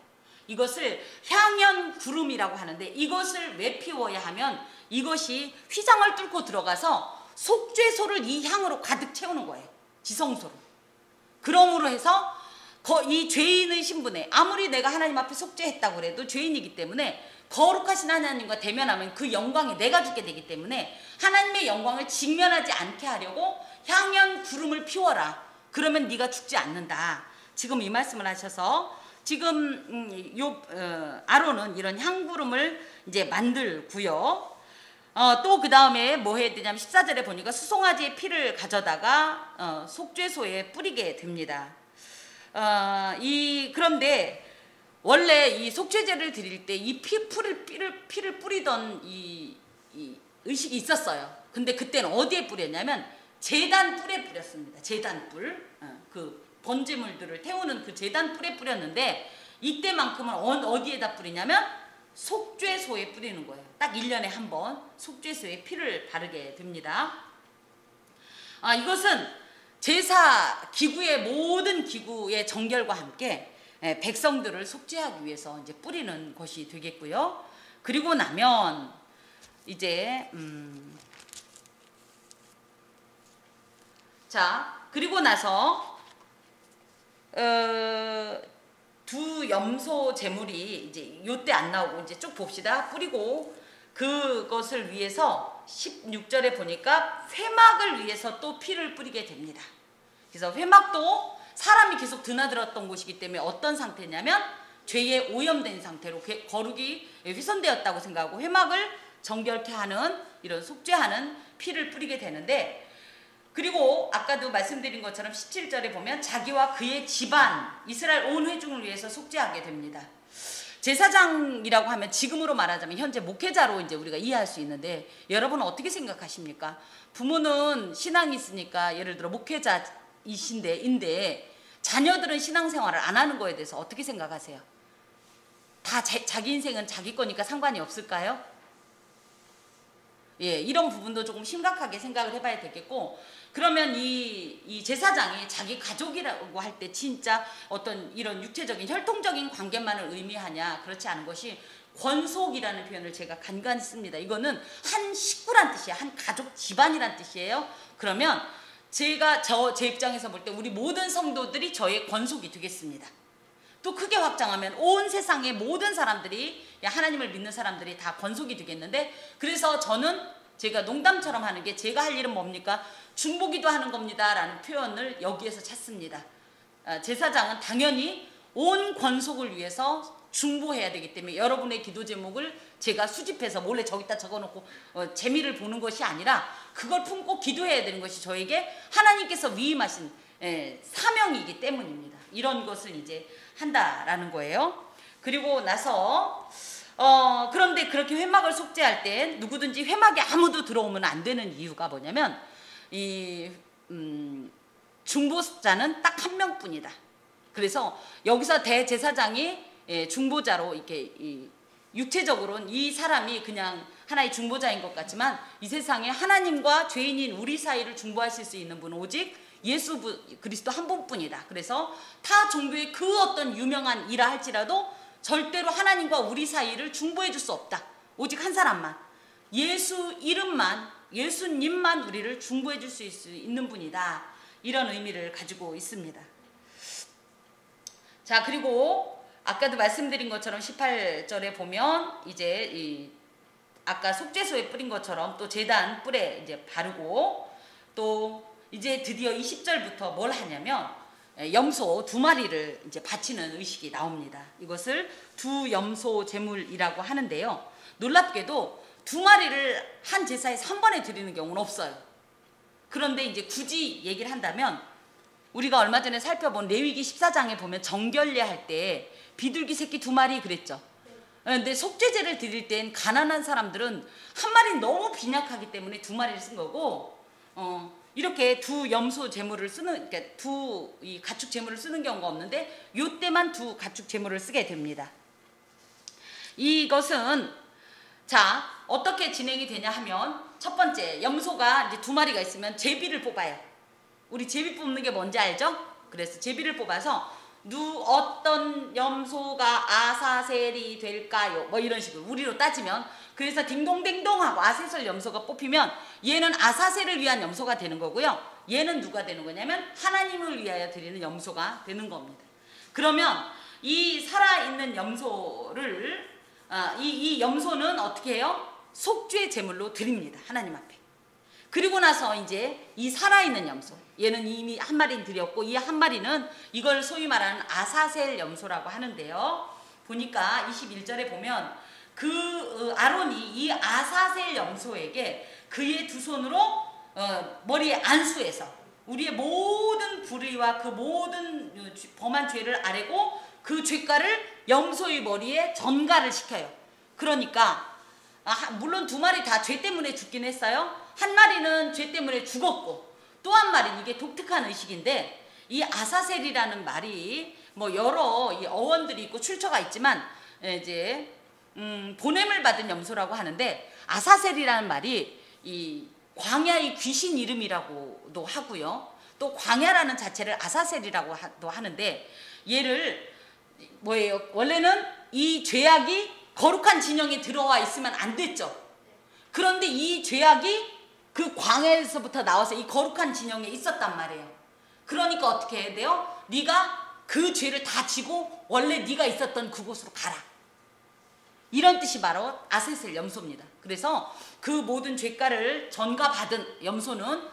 이것을 향연 구름이라고 하는데 이것을 왜 피워야 하면 이것이 휘장을 뚫고 들어가서 속죄소를 이 향으로 가득 채우는 거예요. 지성소로. 그러므로 해서 이 죄인의 신분에 아무리 내가 하나님 앞에 속죄했다고 해도 죄인이기 때문에 거룩하신 하나님과 대면하면 그 영광에 내가 죽게 되기 때문에 하나님의 영광을 직면하지 않게 하려고 향연 구름을 피워라. 그러면 네가 죽지 않는다. 지금 이 말씀을 하셔서 지금 아론은 이런 향구름을 이제 만들고요. 또 그 다음에 뭐 해야 되냐면 14절에 보니까 수송아지의 피를 가져다가 속죄소에 뿌리게 됩니다. 그런데 원래 이 속죄제를 드릴 때 이 피를 뿌리던 이 의식이 있었어요. 근데 그때는 어디에 뿌렸냐면 제단 뿔에 뿌렸습니다. 제단 뿔. 그 번제물들을 태우는 그 제단 뿔에 뿌렸는데 이때만큼은 어디에다 뿌리냐면 속죄소에 뿌리는 거예요. 딱 1년에 한 번 속죄소에 피를 바르게 됩니다. 이것은 제사 기구의 모든 기구의 정결과 함께 백성들을 속죄하기 위해서 이제 뿌리는 것이 되겠고요. 그리고 나면 이제 그리고 나서 두 염소 제물이 이제 요때 안 나오고 이제 쭉 봅시다. 뿌리고 그것을 위해서 16절에 보니까 회막을 위해서 또 피를 뿌리게 됩니다. 그래서 회막도 사람이 계속 드나들었던 곳이기 때문에 어떤 상태냐면 죄에 오염된 상태로 거룩이 훼손되었다고 생각하고 회막을 정결케 하는 이런 속죄하는 피를 뿌리게 되는데, 그리고 아까도 말씀드린 것처럼 17절에 보면 자기와 그의 집안 이스라엘 온 회중을 위해서 속죄하게 됩니다. 제사장이라고 하면 지금으로 말하자면 현재 목회자로 이제 우리가 이해할 수 있는데, 여러분은 어떻게 생각하십니까? 부모는 신앙이 있으니까 예를 들어 목회자이신데 자녀들은 신앙생활을 안 하는 거에 대해서 어떻게 생각하세요? 다 자기 인생은 자기 거니까 상관이 없을까요? 예, 이런 부분도 조금 심각하게 생각을 해봐야 되겠고, 그러면 이 제사장이 자기 가족이라고 할 때 진짜 어떤 이런 육체적인 혈통적인 관계만을 의미하냐? 그렇지 않은 것이 권속이라는 표현을 제가 간간히 씁니다. 이거는 한 식구란 뜻이에요. 한 가족 집안이란 뜻이에요. 그러면 제가 제 입장에서 볼 때 우리 모든 성도들이 저의 권속이 되겠습니다. 또 크게 확장하면 온 세상의 모든 사람들이, 하나님을 믿는 사람들이 다 권속이 되겠는데, 그래서 저는 제가 농담처럼 하는 게, 제가 할 일은 뭡니까? 중보기도 하는 겁니다 라는 표현을 여기에서 찾습니다. 제사장은 당연히 온 권속을 위해서 중보해야 되기 때문에 여러분의 기도 제목을 제가 수집해서 몰래 저기다 적어놓고 재미를 보는 것이 아니라 그걸 품고 기도해야 되는 것이 저에게 하나님께서 위임하신 사명이기 때문입니다. 이런 것을 이제 한다라는 거예요. 그리고 나서 그런데 그렇게 회막을 속죄할 때 누구든지 회막에 아무도 들어오면 안 되는 이유가 뭐냐면, 이 중보자는 딱 한 명뿐이다. 그래서 여기서 대제사장이 중보자로 이렇게 육체적으로는 이 사람이 그냥 하나의 중보자인 것 같지만, 이 세상에 하나님과 죄인인 우리 사이를 중보하실 수 있는 분은 오직 예수 그리스도 한 분뿐이다. 그래서 타 종교의 그 어떤 유명한 일을 할지라도 절대로 하나님과 우리 사이를 중보해 줄 수 없다. 오직 한 사람만, 예수 이름만, 예수님만 우리를 중보해 줄 수 있는 분이다. 이런 의미를 가지고 있습니다. 자, 그리고 아까도 말씀드린 것처럼 18절에 보면 이제 아까 속죄소에 뿌린 것처럼 또 제단 뿔에 이제 바르고, 또 이제 드디어 20절부터 뭘 하냐면 염소 2마리를 이제 바치는 의식이 나옵니다. 이것을 두 염소 제물이라고 하는데요. 놀랍게도 2마리를 한 제사에서 한 번에 드리는 경우는 없어요. 그런데 이제 굳이 얘기를 한다면, 우리가 얼마 전에 살펴본 레위기 14장에 보면 정결례 할 때 비둘기 새끼 2마리 그랬죠. 근데 속죄제를 드릴 땐 가난한 사람들은 한 마리는 너무 빈약하기 때문에 2마리를 쓴 거고, 이렇게 두 염소 제물을 쓰는, 그러니까 이 가축 제물을 쓰는 경우가 없는데 요때만 두 가축 제물을 쓰게 됩니다. 이것은 자, 어떻게 진행이 되냐 하면, 첫 번째, 염소가 이제 2마리가 있으면 제비를 뽑아요. 우리 제비 뽑는 게 뭔지 알죠? 그래서 제비를 뽑아서 어떤 염소가 아사셀이 될까요? 뭐 이런 식으로 우리로 따지면, 그래서 딩동댕동 하고 아사셀 염소가 뽑히면 얘는 아사셀을 위한 염소가 되는 거고요. 얘는 누가 되는 거냐면 하나님을 위하여 드리는 염소가 되는 겁니다. 그러면 이 살아있는 염소를 이 염소는 어떻게 해요? 속죄 제물로 드립니다. 하나님 앞에. 그리고 나서 이제 이 살아있는 염소, 얘는 이미 한 마리는 드렸고, 이 한 마리는 이걸 소위 말하는 아사셀 염소라고 하는데요. 보니까 21절에 보면 아론이 이 아사셀 염소에게 그의 두 손으로 머리에 안수해서 우리의 모든 불의와 그 모든 범한 죄를 아뢰고 그 죄가를 염소의 머리에 전가를 시켜요. 그러니까 물론 2마리 다 죄 때문에 죽긴 했어요. 한 마리는 죄 때문에 죽었고, 또 한 마리는, 이게 독특한 의식인데, 이 아사셀이라는 말이 뭐 여러 이 어원들이 있고 출처가 있지만 이제 보냄을 받은 염소라고 하는데, 아사셀이라는 말이 이 광야의 귀신 이름이라고도 하고요. 또 광야라는 자체를 아사셀이라고도 하는데, 얘를 뭐예요? 원래는 이 죄악이 거룩한 진영에 들어와 있으면 안 됐죠. 그런데 이 죄악이 그 광야에서부터 나와서 이 거룩한 진영에 있었단 말이에요. 그러니까 어떻게 해야 돼요? 네가 그 죄를 다 지고 원래 네가 있었던 그곳으로 가라. 이런 뜻이 바로 아사셀 염소입니다. 그래서 그 모든 죄가를 전가받은 염소는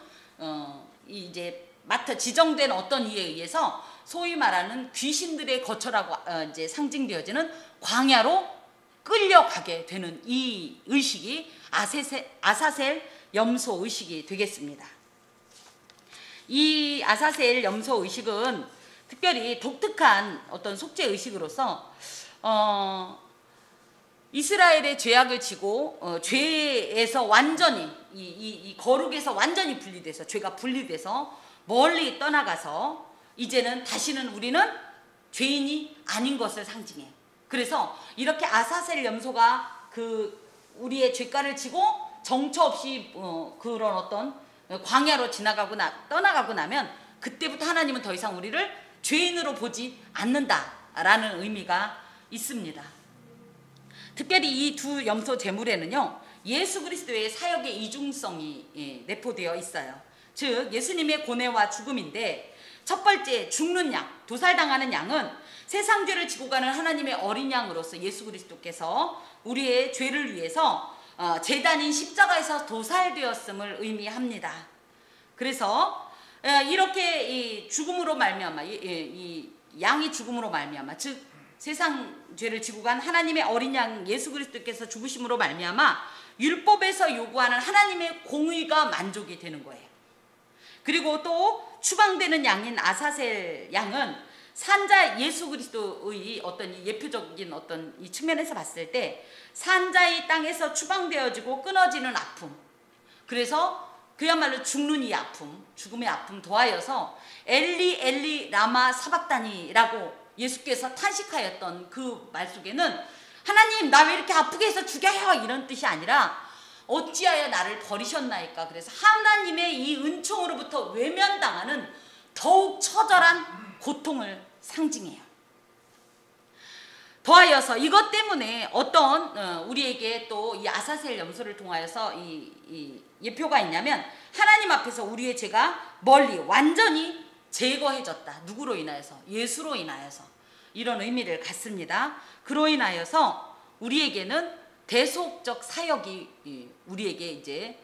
이제 지정된 어떤 이에 의해서 소위 말하는 귀신들의 거처라고 이제 상징되어지는 광야로 끌려가게 되는 이 의식이 아사셀 염소 의식이 되겠습니다. 이 아사셀 염소 의식은 특별히 독특한 어떤 속죄 의식으로서 이스라엘의 죄악을 지고 죄에서 완전히 이 거룩에서 완전히 분리돼서, 죄가 분리돼서 멀리 떠나가서 이제는 다시는 우리는 죄인이 아닌 것을 상징해요. 그래서 이렇게 아사셀 염소가 그 우리의 죄가를 지고 정처 없이 그런 어떤 광야로 떠나가고 나면 그때부터 하나님은 더 이상 우리를 죄인으로 보지 않는다라는 의미가 있습니다. 특별히 이 두 염소 제물에는요, 예수 그리스도의 사역의 이중성이 내포되어 있어요. 즉 예수님의 고뇌와 죽음인데, 첫 번째 죽는 양, 도살당하는 양은 세상 죄를 지고 가는 하나님의 어린 양으로서 예수 그리스도께서 우리의 죄를 위해서 제단인 십자가에서 도살되었음을 의미합니다. 그래서 이렇게 이 죽음으로 말미암아, 이 양이 죽음으로 말미암아, 즉 세상 죄를 지고 간 하나님의 어린 양 예수 그리스도께서 죽으심으로 말미암아 율법에서 요구하는 하나님의 공의가 만족이 되는 거예요. 그리고 또 추방되는 양인 아사셀 양은 산자 예수 그리스도의 어떤 예표적인 어떤 이 측면에서 봤을 때 산자의 땅에서 추방되어지고 끊어지는 아픔, 그래서 그야말로 죽는 이 아픔, 죽음의 아픔 더하여서 엘리 엘리 라마 사박다니라고 예수께서 탄식하였던 그 말 속에는 하나님 나 왜 이렇게 아프게 해서 죽여요 이런 뜻이 아니라 어찌하여 나를 버리셨나이까, 그래서 하나님의 이 은총으로부터 외면당하는 더욱 처절한 고통을 상징해요. 더하여서 이것 때문에 어떤 우리에게 또 이 아사셀 염소를 통하여서 이 예표가 있냐면, 하나님 앞에서 우리의 죄가 멀리 완전히 제거해졌다. 누구로 인하여서? 예수로 인하여서. 이런 의미를 갖습니다. 그로 인하여서 우리에게는 대속적 사역이 우리에게 이제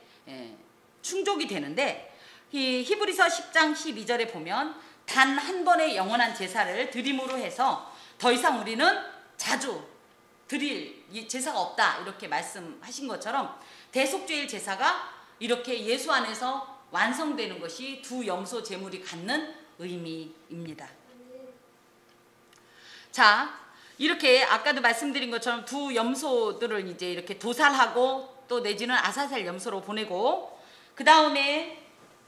충족이 되는데, 이 히브리서 10장 12절에 보면 단 한 번의 영원한 제사를 드림으로 해서 더 이상 우리는 자주 드릴 제사가 없다 이렇게 말씀하신 것처럼 대속죄일 제사가 이렇게 예수 안에서 완성되는 것이 두 염소 제물이 갖는 의미입니다. 자, 이렇게 아까도 말씀드린 것처럼 두 염소들을 이제 이렇게 도살하고 또 내지는 아사셀 염소로 보내고, 그 다음에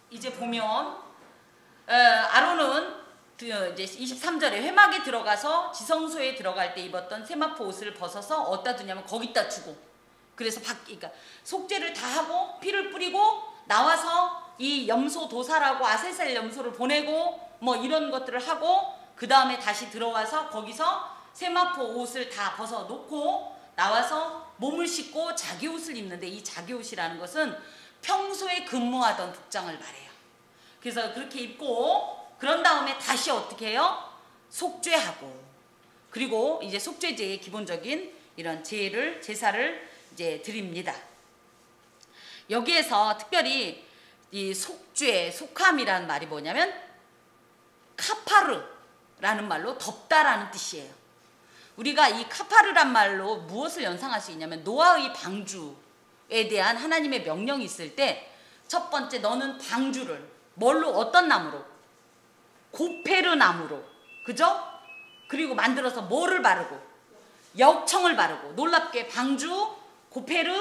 이제 보면 아론은 이제 23절에 회막에 들어가서 지성소에 들어갈 때 입었던 세마포 옷을 벗어서 어디다 두냐면 거기다 두고, 그래서 그러니까 속죄를 다 하고 피를 뿌리고 나와서 이 염소 도살하고 아사셀 염소를 보내고 뭐 이런 것들을 하고, 그 다음에 다시 들어와서 거기서 세마포 옷을 다 벗어 놓고 나와서 몸을 씻고 자기 옷을 입는데, 이 자기 옷이라는 것은 평소에 근무하던 복장을 말해요. 그래서 그렇게 입고 그런 다음에 다시 어떻게 해요? 속죄하고, 그리고 이제 속죄제의 기본적인 이런 제사를 이제 드립니다. 여기에서 특별히 이 속죄, 속함이라는 말이 뭐냐면 카파르라는 말로 덮다라는 뜻이에요. 우리가 이 카파르란 말로 무엇을 연상할 수 있냐면 노아의 방주에 대한 하나님의 명령이 있을 때 첫 번째, 너는 방주를 뭘로, 어떤 나무로? 고페르 나무로, 그죠? 그리고 만들어서 뭐를 바르고? 역청을 바르고. 놀랍게 방주, 고페르,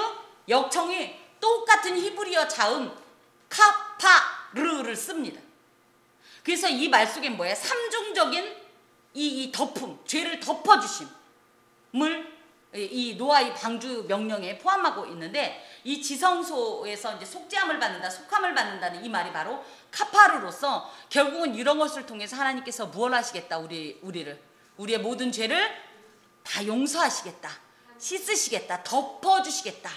역청이 똑같은 히브리어 자음 카파르를 씁니다. 그래서 이 말 속엔 뭐예요? 삼중적인 이 덮음, 죄를 덮어주심을 이 노아의 방주 명령에 포함하고 있는데, 이 지성소에서 이제 속죄함을 받는다, 속함을 받는다는 이 말이 바로 카파르로서 결국은 이런 것을 통해서 하나님께서 무엇을 하시겠다, 우리의 모든 죄를 다 용서하시겠다, 씻으시겠다, 덮어주시겠다,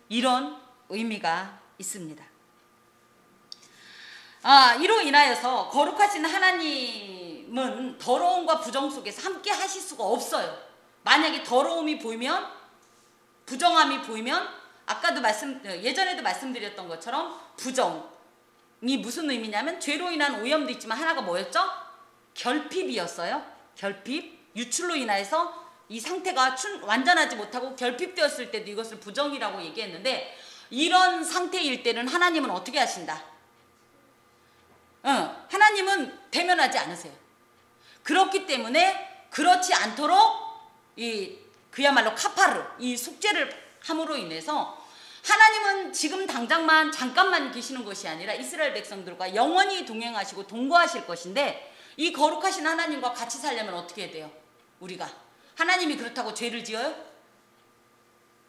이런 의미가 있습니다. 이로 인하여서 거룩하신 하나님은 더러움과 부정 속에서 함께 하실 수가 없어요. 만약에 더러움이 보이면, 부정함이 보이면, 아까도 예전에도 말씀드렸던 것처럼 부정이 무슨 의미냐면 죄로 인한 오염도 있지만 하나가 뭐였죠? 결핍이었어요. 결핍, 유출로 인해서 이 상태가 완전하지 못하고 결핍되었을 때도 이것을 부정이라고 얘기했는데, 이런 상태일 때는 하나님은 어떻게 하신다? 하나님은 대면하지 않으세요. 그렇기 때문에 그렇지 않도록 그야말로 카파르, 이 속죄를 함으로 인해서 하나님은 지금 당장만 잠깐만 계시는 것이 아니라 이스라엘 백성들과 영원히 동행하시고 동거하실 것인데, 이 거룩하신 하나님과 같이 살려면 어떻게 해야 돼요? 우리가 하나님이 그렇다고 죄를 지어요?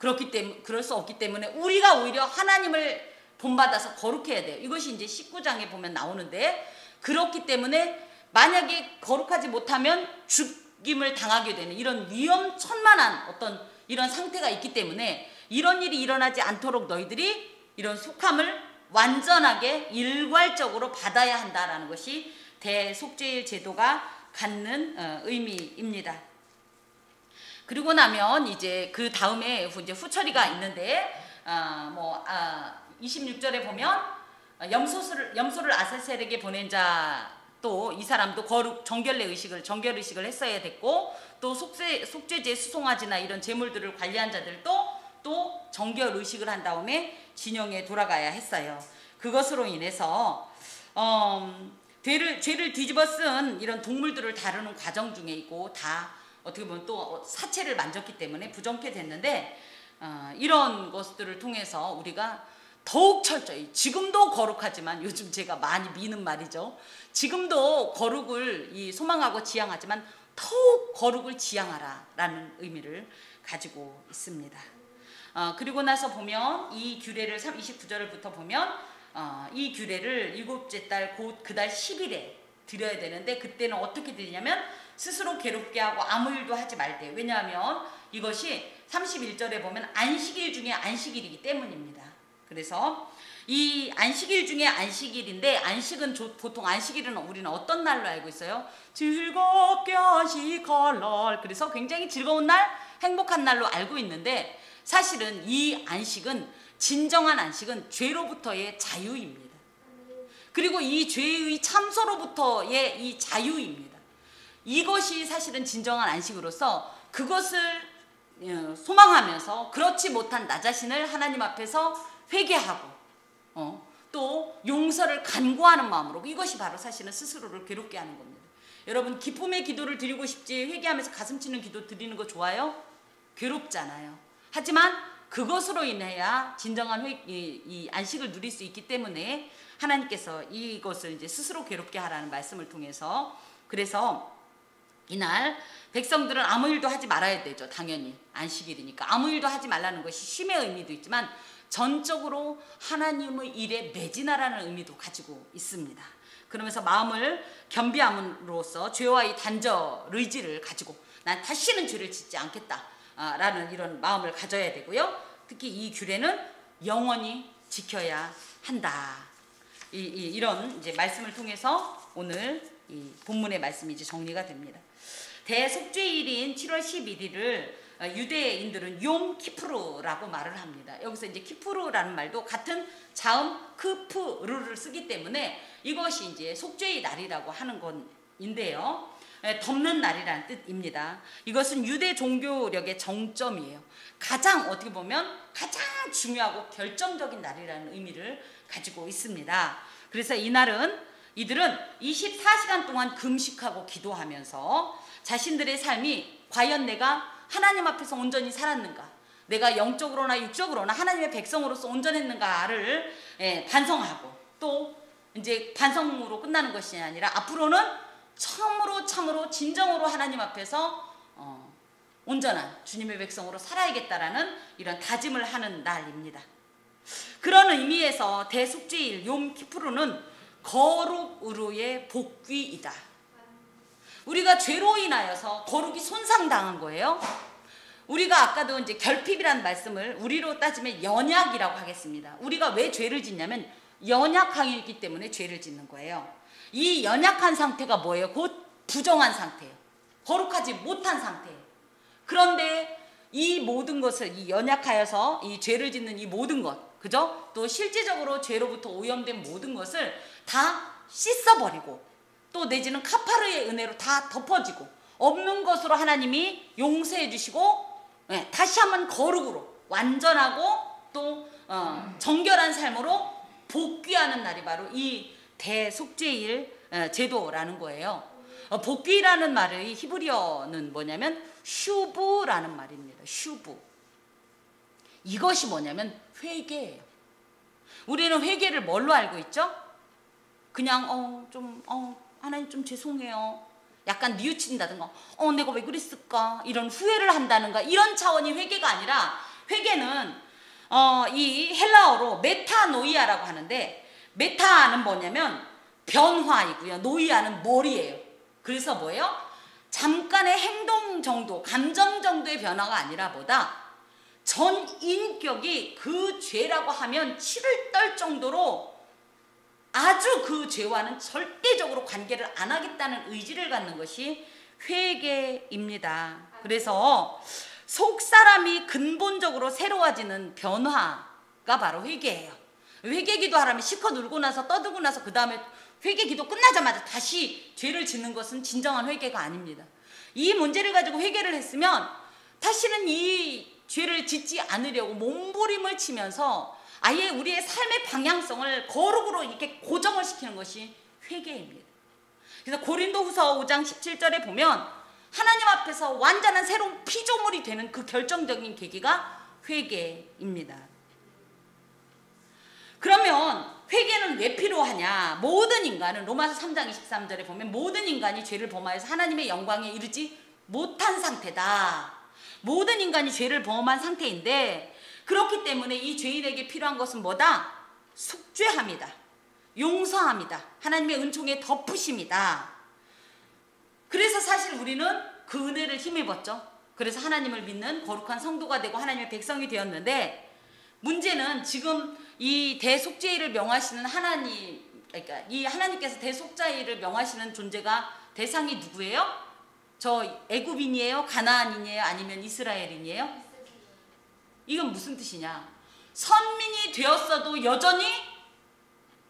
그렇기 때문에 그럴 수 없기 때문에 우리가 오히려 하나님을 본받아서 거룩해야 돼요. 이것이 이제 19장에 보면 나오는데, 그렇기 때문에 만약에 거룩하지 못하면 죽임을 당하게 되는 이런 위험천만한 어떤 이런 상태가 있기 때문에 이런 일이 일어나지 않도록 너희들이 이런 속함을 완전하게 일괄적으로 받아야 한다라는 것이 대속죄일 제도가 갖는 의미입니다. 그리고 나면 이제 그 다음에 이제 후처리가 있는데 26절에 보면 염소를 아사셀에게 보낸 자, 또 이 사람도 거룩 정결 의식을 했어야 됐고, 또 속죄제 수송아지나 이런 제물들을 관리한 자들도 또 정결 의식을 한 다음에 진영에 돌아가야 했어요. 그것으로 인해서 죄를 뒤집어 쓴 이런 동물들을 다루는 과정 중에 있고, 다 어떻게 보면 또 사체를 만졌기 때문에 부정케 됐는데, 이런 것들을 통해서 우리가 더욱 철저히, 지금도 거룩하지만, 요즘 제가 많이 미는 말이죠, 지금도 거룩을 소망하고 지향하지만 더욱 거룩을 지향하라 라는 의미를 가지고 있습니다. 그리고 나서 보면 이 규례를 29절부터 보면 이 규례를 일곱째 달 곧 그 달 10일에 드려야 되는데, 그때는 어떻게 드리냐면 스스로 괴롭게 하고 아무 일도 하지 말대. 왜냐하면 이것이 31절에 보면 안식일 중에 안식일이기 때문입니다. 그래서 이 안식일 중에 안식일인데, 안식은 보통 안식일은 우리는 어떤 날로 알고 있어요? 즐겁게 안식할 날. 그래서 굉장히 즐거운 날, 행복한 날로 알고 있는데, 사실은 이 안식은, 진정한 안식은 죄로부터의 자유입니다. 그리고 이 죄의 참소로부터의 이 자유입니다. 이것이 사실은 진정한 안식으로서, 그것을 소망하면서 그렇지 못한 나 자신을 하나님 앞에서 회개하고 또 용서를 간구하는 마음으로, 이것이 바로 사실은 스스로를 괴롭게 하는 겁니다. 여러분, 기쁨의 기도를 드리고 싶지 회개하면서 가슴 치는 기도 드리는 거 좋아요? 괴롭잖아요. 하지만 그것으로 인해야 진정한 이 안식을 누릴 수 있기 때문에 하나님께서 이것을 이제 스스로 괴롭게 하라는 말씀을 통해서, 그래서 이날 백성들은 아무 일도 하지 말아야 되죠. 당연히 안식일이니까 아무 일도 하지 말라는 것이 쉼의 의미도 있지만 전적으로 하나님의 일에 매진하라는 의미도 가지고 있습니다. 그러면서 마음을 겸비함으로써 죄와 이 단절 의지를 가지고 난 다시는 죄를 짓지 않겠다 라는 이런 마음을 가져야 되고요. 특히 이 규례는 영원히 지켜야 한다. 이런 이제 말씀을 통해서 오늘 이 본문의 말씀이 이제 정리가 됩니다. 대속죄일인 7월 11일을 유대인들은 욤 키푸르라고 말을 합니다. 여기서 이제 키푸르라는 말도 같은 자음 크프르를 쓰기 때문에 이것이 이제 속죄의 날이라고 하는 건인데요. 덮는 날이라는 뜻입니다. 이것은 유대 종교력의 정점이에요. 가장 어떻게 보면 가장 중요하고 결정적인 날이라는 의미를 가지고 있습니다. 그래서 이들은 24시간 동안 금식하고 기도하면서 자신들의 삶이 과연 내가 하나님 앞에서 온전히 살았는가, 내가 영적으로나 육적으로나 하나님의 백성으로서 온전했는가를 반성하고, 또 이제 반성으로 끝나는 것이 아니라 앞으로는 참으로 진정으로 하나님 앞에서 온전한 주님의 백성으로 살아야겠다라는 이런 다짐을 하는 날입니다. 그런 의미에서 대속죄일 욤 키푸르는 거룩으로의 복귀이다. 우리가 죄로 인하여서 거룩이 손상당한 거예요. 우리가 아까도 이제 결핍이라는 말씀을 우리로 따지면 연약이라고 하겠습니다. 우리가 왜 죄를 짓냐면 연약하기 때문에 죄를 짓는 거예요. 이 연약한 상태가 뭐예요? 곧 부정한 상태예요. 거룩하지 못한 상태예요. 그런데 이 모든 것을, 이 연약하여서 이 죄를 짓는 이 모든 것, 그죠? 또 실제적으로 죄로부터 오염된 모든 것을 다 씻어버리고, 또 내지는 카파르의 은혜로 다 덮어지고, 없는 것으로 하나님이 용서해 주시고, 다시 한번 거룩으로 완전하고 또 정결한 삶으로 복귀하는 날이 바로 이 대속죄일 제도라는 거예요. 복귀라는 말의 히브리어는 뭐냐면 슈브라는 말입니다. 슈브. 이것이 뭐냐면 회개예요. 우리는 회개를 뭘로 알고 있죠? 그냥 하나님 좀 죄송해요, 약간 뉘우친다든가, 내가 왜 그랬을까, 이런 후회를 한다든가, 이런 차원이 회개가 아니라, 회개는 이 헬라어로 메타노이아라고 하는데, 메타는 뭐냐면 변화이고요, 노이아는 머리예요. 그래서 뭐예요? 잠깐의 행동 정도, 감정 정도의 변화가 아니라 보다 전 인격이 그 죄라고 하면 치를 떨 정도로 아주 그 죄와는 절대적으로 관계를 안 하겠다는 의지를 갖는 것이 회개입니다. 그래서 속사람이 근본적으로 새로워지는 변화가 바로 회개예요. 회개기도 하라면 실컷 울고 나서 떠들고 나서 그 다음에 회개기도 끝나자마자 다시 죄를 짓는 것은 진정한 회개가 아닙니다. 이 문제를 가지고 회개를 했으면 다시는 이 죄를 짓지 않으려고 몸부림을 치면서 아예 우리의 삶의 방향성을 거룩으로 이렇게 고정을 시키는 것이 회개입니다. 그래서 고린도후서 5장 17절에 보면 하나님 앞에서 완전한 새로운 피조물이 되는 그 결정적인 계기가 회개입니다. 그러면 회개는 왜 필요하냐? 모든 인간은 로마서 3장 23절에 보면 모든 인간이 죄를 범하여서 하나님의 영광에 이르지 못한 상태다. 모든 인간이 죄를 범한 상태인데, 그렇기 때문에 이 죄인에게 필요한 것은 뭐다? 속죄함이다. 용서함이다. 하나님의 은총의 덮으심이다. 그래서 사실 우리는 그 은혜를 힘입었죠. 그래서 하나님을 믿는 거룩한 성도가 되고 하나님의 백성이 되었는데, 문제는 지금 이 대속죄를 명하시는 하나님, 그러니까 이 하나님께서 대속죄를 명하시는 존재가 대상이 누구예요? 저 애굽인이에요? 가나안인이에요? 아니면 이스라엘인이에요? 이건 무슨 뜻이냐? 선민이 되었어도 여전히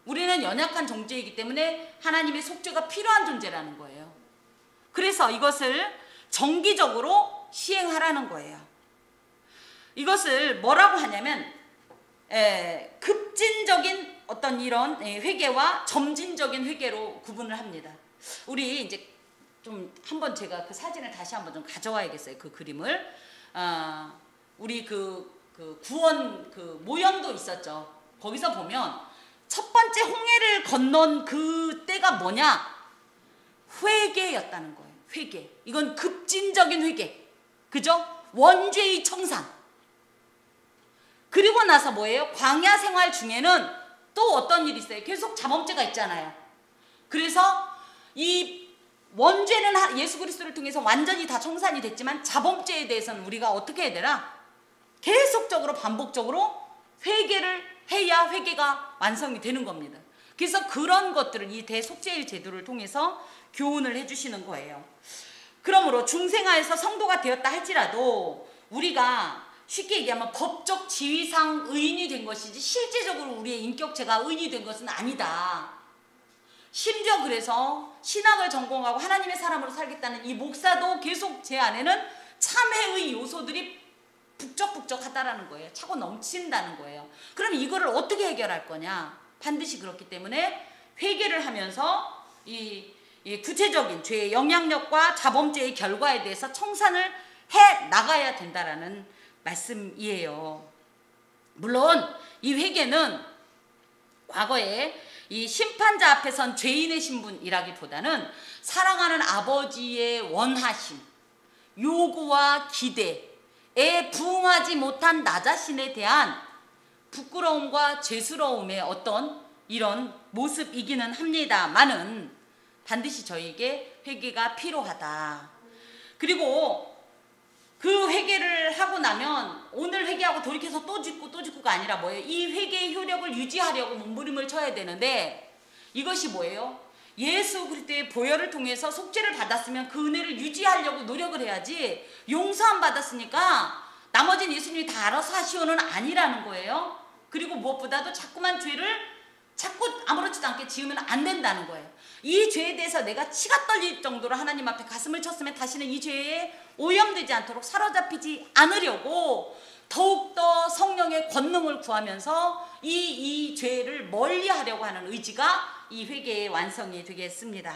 우리는 연약한 존재이기 때문에 하나님의 속죄가 필요한 존재라는 거예요. 그래서 이것을 정기적으로 시행하라는 거예요. 이것을 뭐라고 하냐면 급진적인 어떤 이런 회개와 점진적인 회개로 구분을 합니다. 우리 이제 좀 한번 제가 그 사진을 다시 한번 좀 가져와야겠어요. 그 그림을. 우리 그 구원 그 모형도 있었죠. 거기서 보면 첫 번째 홍해를 건넌 그 때가 뭐냐? 회개였다는 거예요. 회개. 이건 급진적인 회개. 그죠? 원죄의 청산. 그리고 나서 뭐예요? 광야 생활 중에는 또 어떤 일이 있어요? 계속 자범죄가 있잖아요. 그래서 이 원죄는 예수 그리스도를 통해서 완전히 다 청산이 됐지만 자범죄에 대해서는 우리가 어떻게 해야 되나? 계속적으로 반복적으로 회개를 해야 회개가 완성이 되는 겁니다. 그래서 그런 것들을 이 대속죄일 제도를 통해서 교훈을 해주시는 거예요. 그러므로 중생하에서 성도가 되었다 할지라도 우리가 쉽게 얘기하면 법적 지위상 의인이 된 것이지 실제적으로 우리의 인격체가 의인이 된 것은 아니다. 심지어 그래서 신학을 전공하고 하나님의 사람으로 살겠다는 이 목사도 계속 제 안에는 참회의 요소들이 북적북적하다라는 거예요. 차고 넘친다는 거예요. 그럼 이거를 어떻게 해결할 거냐? 반드시 그렇기 때문에 회개를 하면서 이 구체적인 죄의 영향력과 자범죄의 결과에 대해서 청산을 해 나가야 된다라는 말씀이에요. 물론 이 회개는 과거에 이 심판자 앞에 선 죄인의 신분이라기보다는 사랑하는 아버지의 원하심, 요구와 기대에 부응하지 못한 나 자신에 대한 부끄러움과 죄스러움의 어떤 이런 모습이기는 합니다만은 반드시 저에게 회개가 필요하다. 그리고 그 회개를 하고 나면 오늘 회개하고 돌이켜서 또 짓고가 아니라 뭐예요? 이 회개의 효력을 유지하려고 몸부림을 쳐야 되는데 이것이 뭐예요? 예수 그리스도의 보혈을 통해서 속죄를 받았으면 그 은혜를 유지하려고 노력을 해야지, 용서함 받았으니까 나머지는 예수님이 다 알아서 하시오는 아니라는 거예요. 그리고 무엇보다도 자꾸만 죄를 자꾸 아무렇지도 않게 지으면 안 된다는 거예요. 이 죄에 대해서 내가 치가 떨릴 정도로 하나님 앞에 가슴을 쳤으면 다시는 이 죄에 오염되지 않도록 사로잡히지 않으려고 더욱더 성령의 권능을 구하면서 이 죄를 멀리하려고 하는 의지가 이 회개의 완성이 되겠습니다.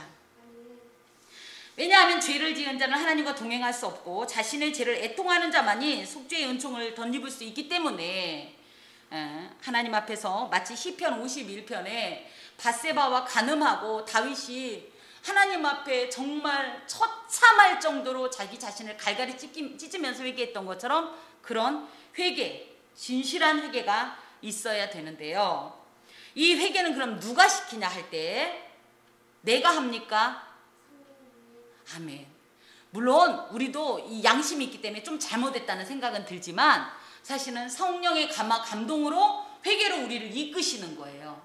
왜냐하면 죄를 지은 자는 하나님과 동행할 수 없고 자신의 죄를 애통하는 자만이 속죄의 은총을 덧입을 수 있기 때문에 하나님 앞에서 마치 시편 51편에 밧세바와 간음하고 다윗이 하나님 앞에 정말 처참할 정도로 자기 자신을 갈갈이 찢으면서 회개했던 것처럼 그런 회개, 진실한 회개가 있어야 되는데요. 이 회개는 그럼 누가 시키냐 할 때 내가 합니까? 아멘. 물론 우리도 이 양심이 있기 때문에 좀 잘못했다는 생각은 들지만 사실은 성령의 감동으로 회개로 우리를 이끄시는 거예요.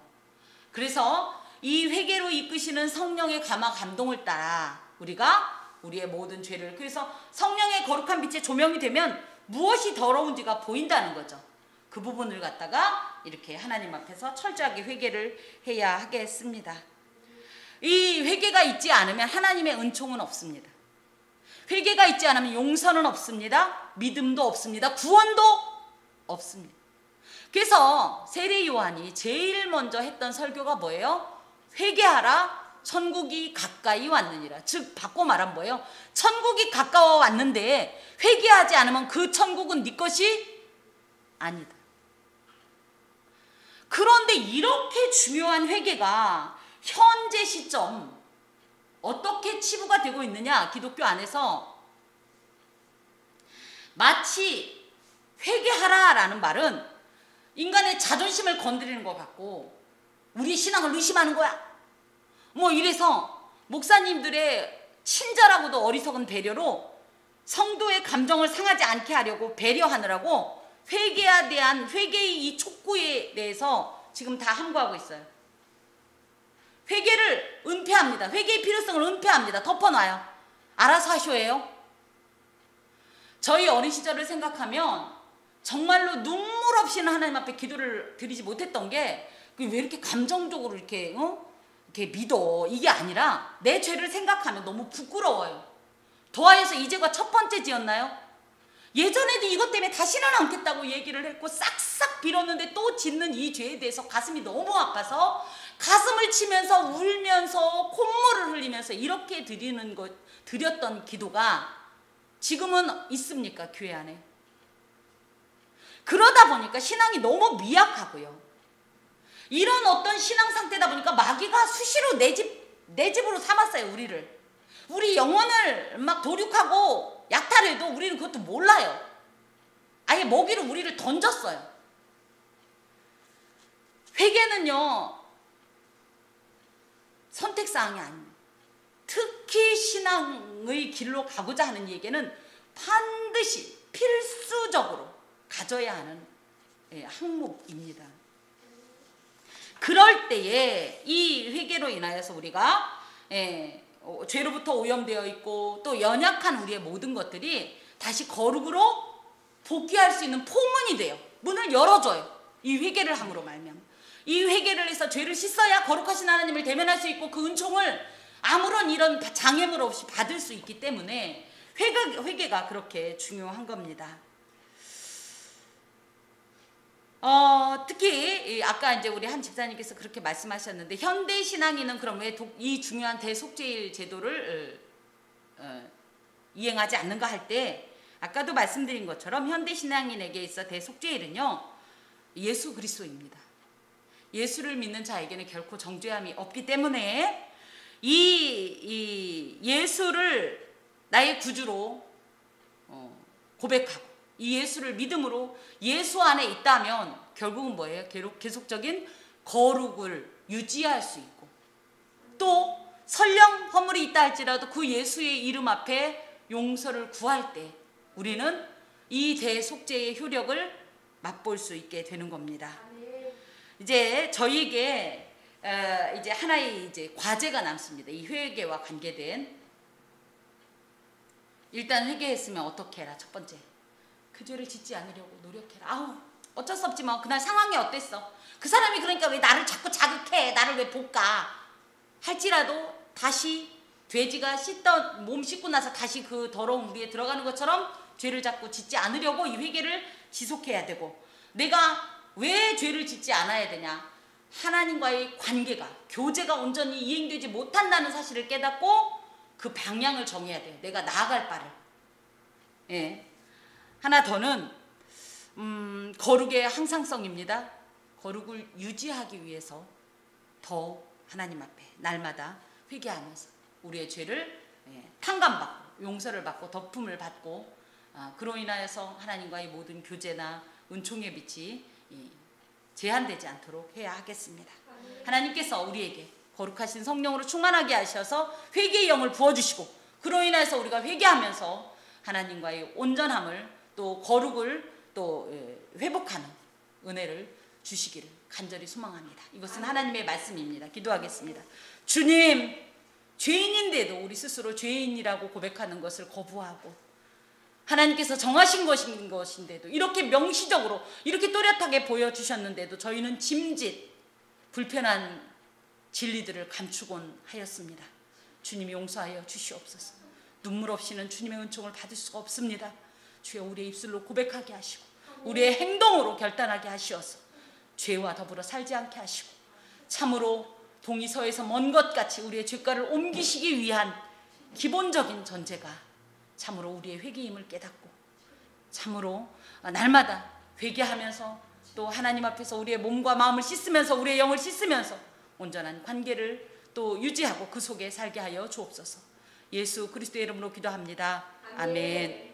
그래서 이 회개로 이끄시는 성령의 감동을 따라 우리가 우리의 모든 죄를, 그래서 성령의 거룩한 빛에 조명이 되면 무엇이 더러운지가 보인다는 거죠. 그 부분을 갖다가 이렇게 하나님 앞에서 철저하게 회개를 해야 하겠습니다. 이 회개가 있지 않으면 하나님의 은총은 없습니다. 회개가 있지 않으면 용서는 없습니다. 믿음도 없습니다. 구원도 없습니다. 그래서 세례 요한이 제일 먼저 했던 설교가 뭐예요? 회개하라, 천국이 가까이 왔느니라. 즉 바꿔 말하면 뭐예요? 천국이 가까워 왔는데 회개하지 않으면 그 천국은 네 것이 아니다. 그런데 이렇게 중요한 회개가 현재 시점 어떻게 치부가 되고 있느냐? 기독교 안에서 마치 회개하라라는 말은 인간의 자존심을 건드리는 것 같고 우리 신앙을 의심하는 거야. 뭐 이래서 목사님들의 친절하고도 어리석은 배려로 성도의 감정을 상하지 않게 하려고 배려하느라고 회개에 대한 회개의 이 촉구에 대해서 지금 다 함구하고 있어요. 회개를 은폐합니다. 회개의 필요성을 은폐합니다. 덮어놔요. 알아서 하셔예요. 저희 어린 시절을 생각하면 정말로 눈물 없이는 하나님 앞에 기도를 드리지 못했던 게 왜 이렇게 감정적으로 이렇게 믿어, 이게 아니라 내 죄를 생각하면 너무 부끄러워요. 더하여서 이 죄가 첫 번째 지었나요? 예전에도 이것 때문에 다시는 않겠다고 얘기를 했고 싹싹 빌었는데 또 짓는 이 죄에 대해서 가슴이 너무 아파서 가슴을 치면서 울면서 콧물을 흘리면서 이렇게 드렸던 기도가 지금은 있습니까? 교회 안에. 그러다 보니까 신앙이 너무 미약하고요. 이런 어떤 신앙 상태다 보니까 마귀가 수시로 내 집으로 삼았어요. 우리 영혼을 막 도륙하고 약탈해도 우리는 그것도 몰라요. 아예 먹이로 우리를 던졌어요. 회개는요 선택사항이 아닙니다. 특히 신앙의 길로 가고자 하는 얘기는 반드시 필수적으로 가져야 하는 항목입니다. 그럴 때에 이 회개로 인하여서 우리가 죄로부터 오염되어 있고 또 연약한 우리의 모든 것들이 다시 거룩으로 복귀할 수 있는 포문이 돼요. 문을 열어줘요. 이 회개를 함으로 말미암아. 이 회개를 해서 죄를 씻어야 거룩하신 하나님을 대면할 수 있고 그 은총을 아무런 이런 장애물 없이 받을 수 있기 때문에 회개가 그렇게 중요한 겁니다. 특히 아까 이제 우리 한 집사님께서 그렇게 말씀하셨는데 현대 신앙인은 그럼 왜 이 중요한 대속죄일 제도를 이행하지 않는가 할 때 아까도 말씀드린 것처럼 현대 신앙인에게 있어 대속죄일은요 예수 그리스도입니다. 예수를 믿는 자에게는 결코 정죄함이 없기 때문에 이 예수를 나의 구주로 고백하고 이 예수를 믿음으로 예수 안에 있다면 결국은 뭐예요? 계속적인 거룩을 유지할 수 있고 또 설령 허물이 있다 할지라도 그 예수의 이름 앞에 용서를 구할 때 우리는 이 대속죄의 효력을 맛볼 수 있게 되는 겁니다. 이제 저희에게 이제 하나의 이제 과제가 남습니다. 이 회개와 관계된 일단 회개했으면 어떻게 해라. 첫 번째 그 죄를 짓지 않으려고 노력해라. 아우 어쩔 수 없지 뭐 그날 상황이 어땠어. 그 사람이 그러니까 왜 나를 자꾸 자극해. 나를 왜 볶아. 할지라도 다시 돼지가 몸 씻고 나서 다시 그 더러운 물에 들어가는 것처럼 죄를 자꾸 짓지 않으려고 이 회개를 지속해야 되고 내가 왜 죄를 짓지 않아야 되냐. 하나님과의 관계가 교제가 온전히 이행되지 못한다는 사실을 깨닫고 그 방향을 정해야 돼요. 내가 나아갈 바를. 예. 하나 더는 거룩의 항상성입니다. 거룩을 유지하기 위해서 더 하나님 앞에 날마다 회개하면서 우리의 죄를 탕감받고 용서를 받고 덮음을 받고 그로 인하여서 하나님과의 모든 교제나 은총의 빛이 제한되지 않도록 해야 하겠습니다. 하나님께서 우리에게 거룩하신 성령으로 충만하게 하셔서 회개의 영을 부어주시고, 그로 인해서 우리가 회개하면서 하나님과의 온전함을 또 거룩을 또 회복하는 은혜를 주시기를 간절히 소망합니다. 이것은 하나님의 말씀입니다. 기도하겠습니다. 주님, 죄인인데도 우리 스스로 죄인이라고 고백하는 것을 거부하고, 하나님께서 정하신 것인데도 이렇게 명시적으로 이렇게 또렷하게 보여주셨는데도 저희는 짐짓 불편한 진리들을 감추곤 하였습니다. 주님이 용서하여 주시옵소서. 눈물 없이는 주님의 은총을 받을 수가 없습니다. 주여, 우리의 입술로 고백하게 하시고 우리의 행동으로 결단하게 하시어서 죄와 더불어 살지 않게 하시고, 참으로 동이서에서 먼 것 같이 우리의 죄가를 옮기시기 위한 기본적인 전제가 참으로 우리의 회개임을 깨닫고, 참으로 날마다 회개하면서 또 하나님 앞에서 우리의 몸과 마음을 씻으면서 우리의 영을 씻으면서 온전한 관계를 또 유지하고 그 속에 살게 하여 주옵소서. 예수 그리스도의 이름으로 기도합니다. 아멘.